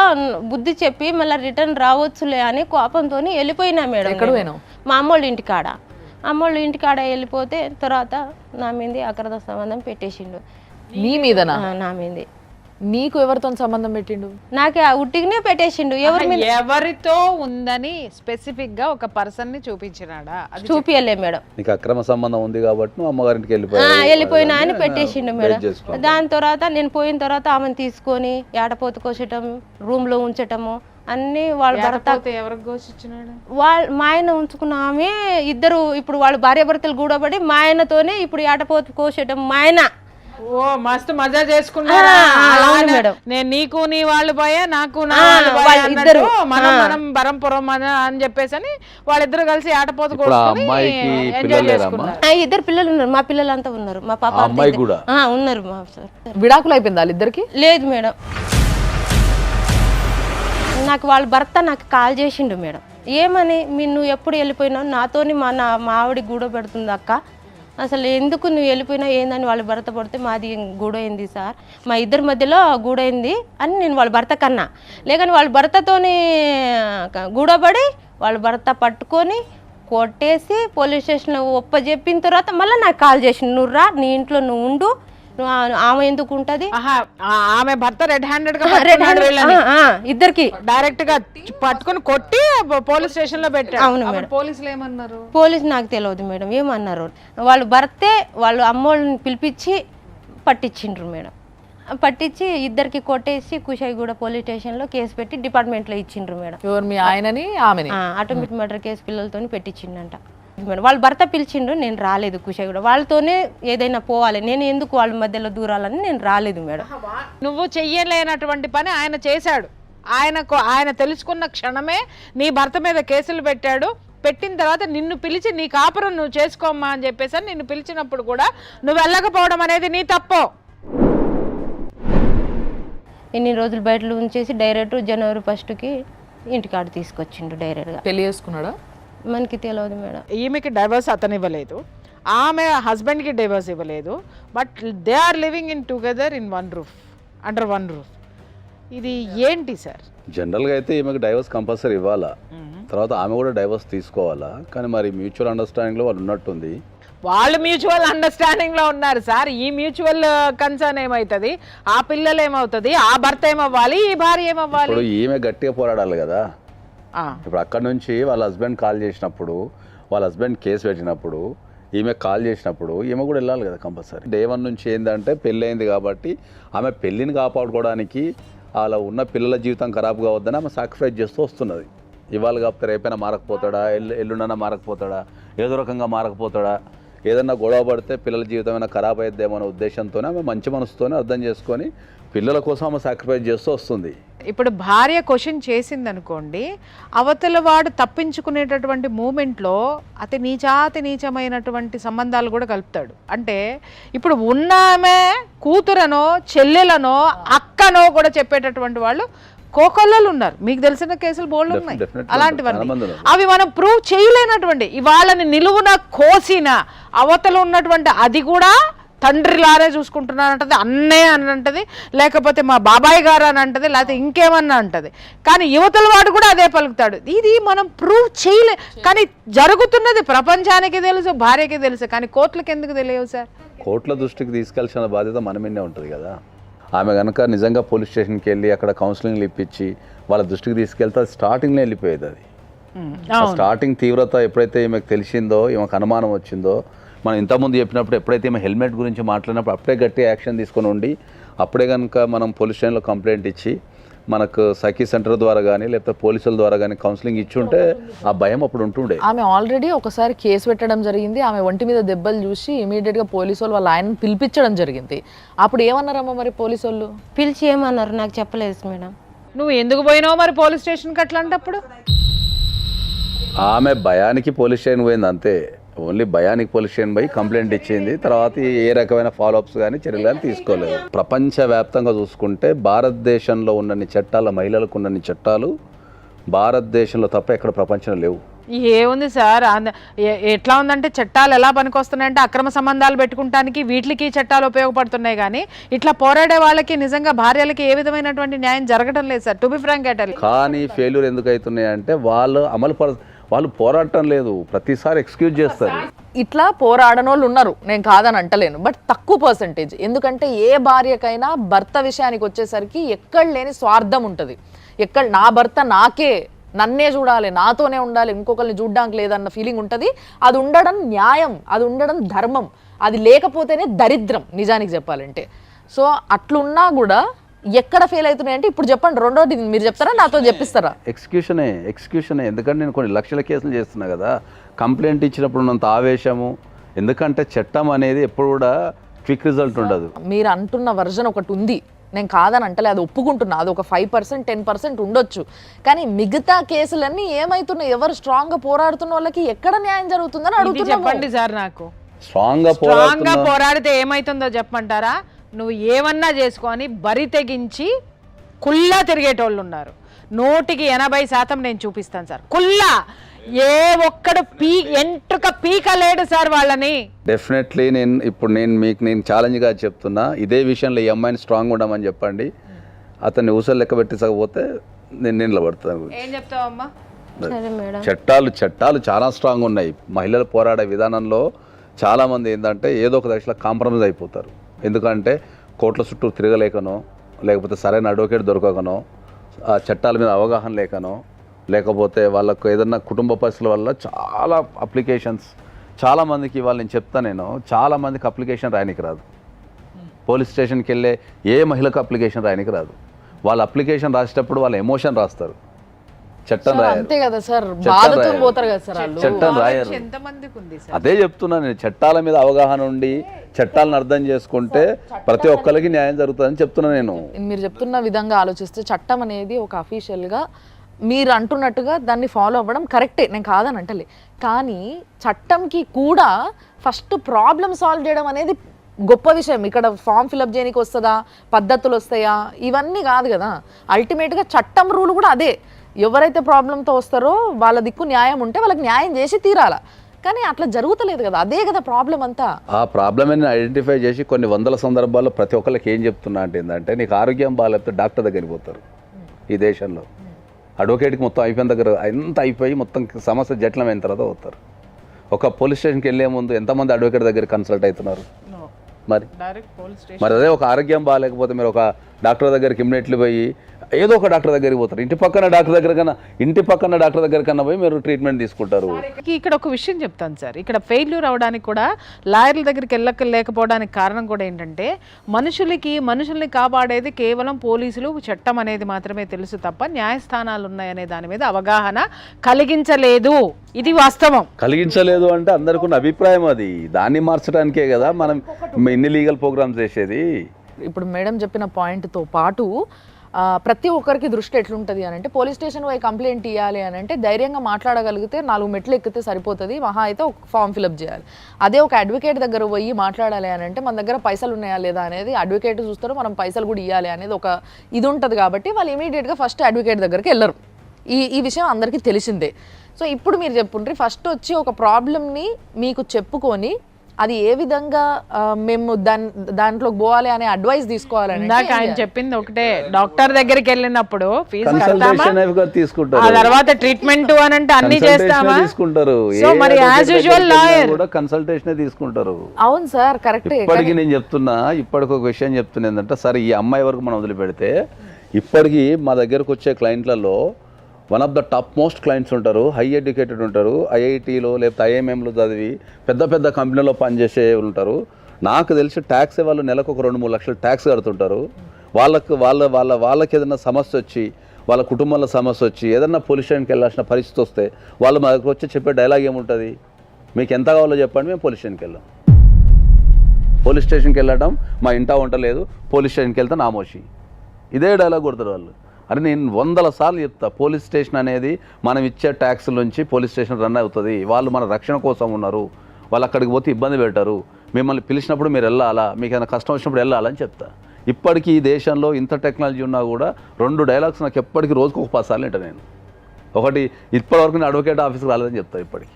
బుద్ధి చెప్పి మళ్ళీ రిటర్న్ రావచ్చులే అని కోపంతో వెళ్ళిపోయినా మేడం. ఎక్కడ పోయినావు? మా అమ్మోళ్ళ ఇంటికాడ. అమ్మోళ్ళ ఇంటికాడ వెళ్ళిపోతే తర్వాత నా మీద అక్రమ సంబంధం పెట్టేసిండు. నీ మీదనా? నా మీద. నీకు ఎవరితో సంబంధం పెట్టిండు? నాకు ఆ ఉట్టిగానే పెట్టేసిండు. ఎవరి మీద ఎవరితో ఉందని స్పెసిఫిక్ గా ఒక పర్సన్ ని చూపించినాడా? అది చూపియలే మేడం. నీకు అక్రమ సంబంధం ఉంది కాబట్టి నువ్వు అమ్మగారింటికి వెళ్ళిపోయినా అని పెట్టేసిండు మేడం. చేసుకో. దాని తర్వాత నేను పోయిన తర్వాత ఆమెను తీసుకొని ఏడపోతు కోసటం, రూమ్ లో ఉంచటము అన్ని వాళ్ళ భర్త పోతే ఎవరికి ఘోషించినాడు? మా ఆయన ఉంచుకున్న ఆమె ఇద్దరు ఇప్పుడు వాళ్ళు భార్యాభర్తలు గూడబడి మా ఆయనతోనే ఇప్పుడు ఏటపోతు కోసటం మా ఆయన. ఓ మస్తు మజా చేసుకున్నారా? అవును మేడం. నేను నీకు నీ వాళ్ళు పోయా, నాకు నా ఆ, వాళ్ళు పోయా వాళ్ళు అన్నట్టు ఇద్దరు. మనం బరంపురం అని చెప్పేసి అని వాళ్ళిద్దరు కలిసి ఆటపోతు ఇప్పుడు ఆ కోసుకొని అమ్మాయికి ఎంజాయ్ పిల్లలు లేరమ్మా? చేసుకున్నారు. ఇద్దరు పిల్లలు ఉన్నారు. మా పిల్లలంతా ఉన్నారు. మా పాప ఆ అంతా అమ్మాయి ఇద్దరు. కూడా? ఉన్నారు మా సార్. విడాకులు అయిపోయింది వాళ్ళిద్దరికి? లేదు మేడం. నాకు వాళ్ళ భర్త నాకు కాల్ చేసిండు మేడం. ఏమని నువ్వు ఎప్పుడు వెళ్ళిపోయినావు, నాతోని మా ఆవిడ గూడ పెడుతుంది అక్క, అసలు ఎందుకు నువ్వు వెళ్ళిపోయినావు ఏందని వాళ్ళ భర్త పడితే మాది గూడైంది సార్, మా ఇద్దరి మధ్యలో గూడైంది అని నేను వాళ్ళ భర్త కన్నా. లేకని వాళ్ళ భర్తతోని గూడబడి వాళ్ళ భర్త పట్టుకొని కొట్టేసి పోలీస్ స్టేషన్లో ఒప్పజెప్పిన తర్వాత మళ్ళీ నాకు కాల్ చేసిండు, నువ్వు రా, నీ ఇంట్లో నువ్వు ఉండు, ఆమె ఎందుకు ఉంటది. ఆమె భర్త రెడ్ హ్యాండెడ్ గా ఇద్దరికి డైరెక్ట్ గా పట్టుకొని కొట్టి పోలీస్ స్టేషన్ లో పెట్టారు. అవును మేడం. పోలీసులు ఏమన్నారు? పోలీసు నాకు తెలియదు మేడం ఏమన్నారు. వాళ్ళు భర్తే వాళ్ళు అమ్మోళ్ళని పిలిపించి పట్టించిండ్రు మేడం. పట్టించి ఇద్దరికి కొట్టేసి కుషాయిగూడ పోలీస్ స్టేషన్లో కేసు పెట్టి డిపార్ట్మెంట్లో ఇచ్చిండ్రు మేడం. ఎవరు, మీ ఆయనని ఆమెని? ఆటోమేటిక్ మర్డర్ కేసు పిల్లలతో పెట్టించిండంట మేడం. వాళ్ళ భర్త పిలిచిండు, నేను రాలేదు. కుషాయిగూడ వాళ్ళతోనే ఏదైనా పోవాలి, నేను ఎందుకు వాళ్ళ మధ్యలో దూరాలని నేను రాలేదు మేడం. నువ్వు చెయ్యలేనటువంటి పని ఆయన చేశాడు. ఆయన తెలుసుకున్న క్షణమే నీ భర్త మీద కేసులు పెట్టాడు. పెట్టిన తర్వాత నిన్ను పిలిచి నీ కాపురం నువ్వు చేసుకోమ్మా అని చెప్పేసి నిన్ను పిలిచినప్పుడు కూడా నువ్వు వెళ్ళకపోవడం అనేది నీ తప్పు. ఇన్ని రోజులు బయటలో ఉంచేసి డైరెక్ట్ జనవరి 1కి ఇంటికాడ తీసుకొచ్చిండు డైరెక్ట్గా. పెళ్లి చేసుకున్నాడా? మనకి తెలియదు మేడం. ఈమెకి డైవర్స్ అతను ఇవ్వలేదు, ఆమె హస్బెండ్కి డైవర్స్ ఇవ్వలేదు. But they are living in together in one roof, under one roof. ఇది ఏంటి సార్? జనరల్గా అయితే ఈమెకి డైవర్స్ కంపల్సరీ ఇవ్వాలా, తర్వాత ఆమె కూడా డైవర్స్ తీసుకోవాలా. కానీ మరి మ్యూచువల్ అండర్స్టాండింగ్లో వాళ్ళు ఉన్నట్టుంది. వాళ్ళు మ్యూచువల్ అండర్స్టాండింగ్ లో ఉన్నారు సార్. ఈ మ్యూచువల్ కన్సర్న్ ఏమవుతుంది, ఆ పిల్లలు ఏమవుతుంది, ఆ భర్త ఏమవ్వాలి, ఈ భార్య ఏమవ్వాలి? ఇప్పుడు ఈమె గట్టిగా పోరాడాలి కదా. ఇప్పుడు అక్కడ నుంచి వాళ్ళ హస్బెండ్ కాల్ చేసినప్పుడు, వాళ్ళ హస్బెండ్ కేసు పెట్టినప్పుడు, ఈమె కాల్ చేసినప్పుడు ఈమె కూడా వెళ్ళాలి కదా కంపల్సరీ. డే 1 నుంచి ఏంటంటే పెళ్ళి అయింది కాబట్టి ఆమె పెళ్ళిని కాపాడుకోవడానికి అలా ఉన్న పిల్లల జీవితం ఖరాబ్ కావద్దని ఆమె సాక్రిఫైస్ చేస్తూ వస్తున్నది. ఇవాళ కాకపోతే రేపైనా మారకపోతాడా, ఎల్లుండైనా మారకపోతాడా, ఏదో రకంగా మారకపోతాడా, ఏదన్నా గొడవ పడితే పిల్లల జీవితం అయినా ఖరాబ్ అయ్యేదేమో అనే ఉద్దేశంతోనే ఆమె మంచి మనసుతోనే అర్థం చేసుకొని పిల్లల కోసం ఆమె సాక్రిఫైస్ చేస్తూ వస్తుంది. ఇప్పుడు భార్య క్వశ్చన్ చేసింది అనుకోండి, అవతల వాడు తప్పించుకునేటటువంటి మూమెంట్లో అతి నీచమైనటువంటి సంబంధాలు కూడా కలుపుతాడు. అంటే ఇప్పుడు ఉన్నామే కూతురనో చెల్లెలనో అక్కనో కూడా చెప్పేటటువంటి వాళ్ళు కోకొల్లలు ఉన్నారు. మీకు తెలిసిన కేసులు బోల్డ్ ఉన్నాయి అలాంటివన్నీ. అవి మనం ప్రూవ్ చేయలేనటువంటి, వాళ్ళని నిలువున కోసిన అవతల ఉన్నటువంటి అది కూడా తండ్రిలానే చూసుకుంటున్నానంటది, అన్నయ్య అని అంటది, లేకపోతే మా బాబాయ్ గారు అని అంటది, లేకపోతే ఇంకేమన్నా అంటది. కానీ యువతల వాడు కూడా అదే పలుకుతాడు. ఇది మనం ప్రూవ్ చేయలే. కానీ జరుగుతున్నది ప్రపంచానికి తెలుసు, భార్యకి తెలుసు, కానీ కోర్టులకు ఎందుకు తెలియవు సార్? కోర్టుల దృష్టికి తీసుకెళ్లాల్సిన బాధ్యత మన మీదే ఉంటుంది కదా. ఆమె కనుక నిజంగా పోలీస్ స్టేషన్కి వెళ్ళి అక్కడ కౌన్సిలింగ్లు ఇప్పించి వాళ్ళ దృష్టికి తీసుకెళ్తే అది స్టార్టింగ్లో వెళ్ళిపోయేది. అది స్టార్టింగ్ తీవ్రత ఎప్పుడైతే ఈమెకు తెలిసిందో, ఈమెకు అనుమానం వచ్చిందో, మనం ఇంతకుముందు చెప్పినప్పుడు ఎప్పుడైతే ఈమె హెల్మెట్ గురించి మాట్లాడినప్పుడు అప్పుడే గట్టి యాక్షన్ తీసుకొని ఉండి అప్పుడే కనుక మనం పోలీస్ స్టేషన్లో కంప్లైంట్ ఇచ్చి మనకు సఖీ సెంటర్ ద్వారా కానీ లేకపోతే పోలీసుల ద్వారా కానీ కౌన్సిలింగ్ ఇచ్చుంటే ఆ భయం అప్పుడు ఉంటుండే. ఆమె ఆల్రెడీ ఒకసారి కేసు పెట్టడం జరిగింది. ఆమె ఒంటి మీద దెబ్బలు చూసి ఇమీడియట్గా పోలీసు వాళ్ళు వాళ్ళ ఆయనను పిలిపించడం జరిగింది. అప్పుడు ఏమన్నారమ్మా మరి పోలీసు వాళ్ళు? పిలిచి ఏమన్నారు నాకు చెప్పలేదు మేడం. నువ్వు ఎందుకు పోయినావు మరి పోలీస్ స్టేషన్కి అట్లాంటప్పుడు? ఆమె భయానికి పోలీస్ స్టేషన్ పోయింది అంతే. ఓన్లీ భయానికి పోలీస్ స్టేషన్ పోయి కంప్లైంట్ ఇచ్చింది. తర్వాత ఏ రకమైన ఫాలోఅప్స్ కానీ చర్యలు కానీ తీసుకోలేదు. ప్రపంచవ్యాప్తంగా చూసుకుంటే భారతదేశంలో ఉన్నన్ని చట్టాలు, మహిళలకు ఉన్నన్ని చట్టాలు భారతదేశంలో తప్ప ఎక్కడ ప్రపంచంలో లేవు. ఏముంది సార్, ఎట్లా ఉందంటే చట్టాలు ఎలా పనికొస్తున్నాయంటే అక్రమ సంబంధాలు పెట్టుకుంటానికి వీటికి చట్టాలు ఉపయోగపడుతున్నాయి. కానీ ఇట్లా పోరాడే వాళ్ళకి నిజంగా భార్యలకి ఏ విధమైనటువంటి న్యాయం జరగడం లేదు సార్, టు బి ఫ్రాంక్. కానీ ఫెయిల్యూర్ ఎందుకు అవుతున్నాయి అంటే వాళ్ళు పోరాటం లేదు, ప్రతిసారి ఎక్స్క్యూజ్ చేస్తారు. ఇట్లా పోరాడనోళ్ళు ఉన్నారు, నేను కాదని అంటలేను, బట్ తక్కువ పర్సంటేజ్. ఎందుకంటే ఏ భార్యకైనా భర్త విషయానికి వచ్చేసరికి ఎక్కడ లేని స్వార్థం ఉంటుంది. ఎక్కడ నా భర్త నాకే, నన్నే చూడాలి, నాతోనే ఉండాలి, ఇంకొకరిని చూడడానికి లేదన్న ఫీలింగ్ ఉంటుంది. అది ఉండడం న్యాయం, అది ఉండడం ధర్మం. అది లేకపోతేనే దరిద్రం నిజానికి చెప్పాలంటే. సో అట్లున్నా కూడా ఎక్కడ ఫెయిల్ అవుతున్నాయంటే ఇప్పుడు చెప్పండి, రెండోది మీరు చెప్తారా నాతో చెప్పిస్తారా? ఎక్స్క్యూషనే. ఎందుకంటే నేను కొన్ని లక్షల కేసులు చేస్తున్నా కదా. కంప్లైంట్ ఇచ్చినప్పుడు ఉన్నంత ఆవేశము, ఎందుకంటే చట్టం అనేది ఎప్పుడు కూడా క్విక్ రిజల్ట్ ఉండదు. మీరు అంటున్న వర్జన్ ఒకటి ఉంది, నేను కాదని అంటలే, అది ఒప్పుకుంటున్నా, అది ఒక 5% 10% ఉండొచ్చు. కానీ మిగతా కేసులన్నీ ఏమైతున్నాయి? ఎవరు స్ట్రాంగ్ గా పోరాడుతున్న వాళ్ళకి ఎక్కడ న్యాయం జరుగుతుందని అడుగుతున్నా. చెప్పండి సార్, నాకు స్ట్రాంగ్ గా పోరాడితే ఏమైతుందో చెప్పమంటారా? నువ్వు ఏమన్నా చేసుకొని బరి తెగించి కుల్లా తిరిగేటోళ్ళు ఉన్నారు. 100% నేను చూపిస్తాను సార్. కుల్లా ఏ ఒక్కడు ఎంట్రుక పీకలేడు సార్ వాళ్ళని. డెఫినెట్లీ నేను ఛాలెంజ్గా చెప్తున్నా, ఇదే విషయంలో ఈ అమ్మాయిని స్ట్రాంగ్ ఉండమని చెప్పండి. అతన్ని ఊసలు లెక్క పెట్టిసకపోతే నేను నిలబడతాను. ఏం చెప్తావమ్మా? సరే మేడం. చట్టాలు చాలా స్ట్రాంగ్ ఉన్నాయి. మహిళలు పోరాడే విధానంలో చాలామంది ఏంటంటే ఏదో ఒక దశలో కాంప్రమైజ్ అయిపోతారు. ఎందుకంటే కోర్టుల చుట్టూ తిరగలేకనో, లేకపోతే సరైన అడ్వకేట్ దొరకకనో, ఆ చట్టాల మీద అవగాహన లేకనో, లేకపోతే వాళ్ళకు ఏదన్నా కుటుంబ పరిస్థితుల వల్ల చాలా అప్లికేషన్స్, చాలామందికి ఇవాళ నేను చెప్తాను, చాలామందికి అప్లికేషన్ రాయనికి రాదు. పోలీస్ స్టేషన్కి వెళ్ళే ఏ మహిళకు అప్లికేషన్ రాయనికి రాదు. వాళ్ళు అప్లికేషన్ రాసేటప్పుడు వాళ్ళ ఎమోషన్ రాస్తారు, చట్టం రాయరు. అంతే కదా సార్, బాధతో పోతారు కదా సార్ వాళ్ళు. చట్టం రాయరు. ఎంతమందికి ఉంది సార్? అదే చెప్తున్నాను నేను, చట్టాల మీద అవగాహన ఉండి చట్టాలను అర్థం చేసుకుంటే ప్రతి ఒక్కరికి న్యాయం జరుగుతుందని చెప్తున్నా నేను. మీరు చెప్తున్న విధంగా ఆలోచిస్తే చట్టం అనేది ఒక అఫీషియల్గా మీరు అంటున్నట్టుగా దాన్ని ఫాలో అవ్వడం కరెక్టే, నేను కాదని అంటలే. కానీ చట్టంకి కూడా ఫస్ట్ ప్రాబ్లమ్ సాల్వ్ చేయడం అనేది గొప్ప విషయం. ఇక్కడ ఫామ్ ఫిలప్ చేయడానికి వస్తుందా, పద్ధతులు వస్తాయా, ఇవన్నీ కాదు కదా. అల్టిమేట్గా చట్టం రూల్ కూడా అదే. ఎవరైతే ప్రాబ్లంతో వస్తారో వాళ్ళ దిక్కు న్యాయం ఉంటే వాళ్ళకి న్యాయం చేసి తీరాల. కానీ అట్లా జరుగుతలేదు కదా, అదే కదా ప్రాబ్లం అంతా. ఆ ప్రాబ్లమ్ని ఐడెంటిఫై చేసి కొన్ని వందల సందర్భాల్లో ప్రతి ఒక్కరికి ఏం చెప్తున్నా అంటే ఏంటంటే, నీకు ఆరోగ్యం బాగాలేకపోతే డాక్టర్ దగ్గరికి పోతారు. ఈ దేశంలో అడ్వకేట్కి మొత్తం అయిపోయిన దగ్గర ఎంత అయిపోయి మొత్తం సమస్య జటిలమైన తర్వాత పోతారు. ఒక పోలీస్ స్టేషన్కి వెళ్ళే ముందు ఎంతమంది అడ్వకేట్ దగ్గర కన్సల్ట్ అవుతున్నారు? మరి అదే ఒక ఆరోగ్యం బాగాలేకపోతే మీరు ఒక డాక్టర్ దగ్గరికి ఇమ్మీడియట్లీ పోయి ఏదో ఒక డాక్టర్ దగ్గరికి పోతారు. ఇంటి పక్కన డాక్టర్ దగ్గర కన్నా పోయి మీరు ట్రీట్మెంట్ తీసుకుంటారు. ఇక్కడ ఒక విషయం చెప్తాను సార్, ఇక్కడ ఫెయిల్యూర్ అవడానికి కూడా లాయర్ల దగ్గరికి లేకపోవడానికి కారణం కూడా ఏంటంటే, మనుషుల్ని కాపాడేది కేవలం పోలీసులు, చట్టం అనేది మాత్రమే తెలుసు తప్ప న్యాయస్థానాలు ఉన్నాయనే దాని మీద అవగాహన కలిగించలేదు. ఇది వాస్తవం. కలిగించలేదు అంటే అందరికీ ఉన్న అభిప్రాయం అది. దాన్ని మార్చడానికే కదా మనం ఇన్ని లీగల్ ప్రోగ్రామ్స్ చేసేది. ఇప్పుడు మేడం చెప్పిన పాయింట్తో పాటు ప్రతి ఒక్కరికి దృష్టి ఎట్లుంటుంది అని అంటే, పోలీస్ స్టేషన్ పోయి కంప్లైంట్ ఇవ్వాలి అని అంటే ధైర్యంగా మాట్లాడగలిగితే 4 మెట్లు ఎక్కితే సరిపోతుంది, మహా అయితే ఒక ఫామ్ ఫిలప్ చేయాలి. అదే ఒక అడ్వకేట్ దగ్గర పోయి మాట్లాడాలి అని అంటే మన దగ్గర పైసలు ఉన్నాయా లేదా అనేది అడ్వకేట్ చూస్తారు, మనం పైసలు కూడా ఇవ్వాలి అనేది ఒక ఇది ఉంటుంది. కాబట్టి వాళ్ళు ఇమీడియట్గా ఫస్ట్ అడ్వకేట్ దగ్గరికి వెళ్ళరు. ఈ విషయం అందరికీ తెలిసిందే. సో ఇప్పుడు మీరు చెప్పుండ్రి, ఫస్ట్ వచ్చి ఒక ప్రాబ్లమ్ని మీకు చెప్పుకొని అది ఏ విధంగా మేము దాంట్లోకి పోవాలి అనే అడ్వైస్ తీసుకోవాలని. ఆయన చెప్పింది ఒకటే, డాక్టర్ దగ్గరికి వెళ్ళినప్పుడు ఫీజు తీసుకుంటారు, ఆ తర్వాత ట్రీట్మెంట్ అని అంటే అన్ని చేస్తామా తీసుకుంటారు. మరి యాజ్ యూజువల్ లాయర్ కూడా కన్సల్టేషన్ తీసుకుంటారు. అవును సార్, కరెక్ట్. ఇప్పటికి నేను చెప్తున్నా, ఇప్పటికి ఒక విషయం చెప్తున్నా ఏంటంటే, సరే ఈ అమ్మాయి వరకు మనం వదిలిపెడితే, ఇప్పటికీ మా దగ్గరకు వచ్చే క్లయింట్లలో one of the topmost clients ఉంటారు, హై ఎడ్యుకేటెడ్ ఉంటారు, ఐఐటీలో లేకపోతే ఐఎంఎంలో చదివి పెద్ద కంపెనీలో పనిచేసే ఉంటారు. నాకు తెలిసి ట్యాక్స్ వాళ్ళు నెలకు ఒక 2-3 లక్షలు ట్యాక్స్ కడుతుంటారు. వాళ్ళకి ఏదైనా సమస్య వచ్చి, వాళ్ళ కుటుంబంలో సమస్య వచ్చి, ఏదన్నా పోలీస్ స్టేషన్కి వెళ్ళాల్సిన పరిస్థితి వస్తే వాళ్ళు మా దగ్గర వచ్చి చెప్పే డైలాగ్ ఏముంటుంది, మీకు ఎంత కావాలో చెప్పండి, మేము పోలీస్ స్టేషన్కి వెళ్ళాం. పోలీస్ స్టేషన్కి వెళ్ళడం మా ఇంటా ఉండలేదు, పోలీస్ స్టేషన్కి వెళ్తే నామోషి, ఇదే డైలాగ్ కొడతారు వాళ్ళు. అని నేను 100 సార్లు చెప్తా, పోలీస్ స్టేషన్ అనేది మనం ఇచ్చే ట్యాక్స్ నుంచి పోలీస్ స్టేషన్ రన్ అవుతుంది. వాళ్ళు మన రక్షణ కోసం ఉన్నారు, వాళ్ళు అక్కడికి పోతే ఇబ్బంది పెట్టారు, మిమ్మల్ని పిలిచినప్పుడు మీరు వెళ్ళాలా, మీకు ఏదైనా కష్టం వచ్చినప్పుడు వెళ్ళాలని చెప్తా. ఇప్పటికీ ఈ దేశంలో ఇంత టెక్నాలజీ ఉన్నా కూడా 2 డైలాగ్స్ నాకు ఎప్పటికీ రోజుకు ఒక 10 సార్లు వింటా నేను. ఒకటి, ఇప్పటివరకు నేను అడ్వకేట్ ఆఫీస్కి రాలేదని చెప్తా. ఇప్పటికి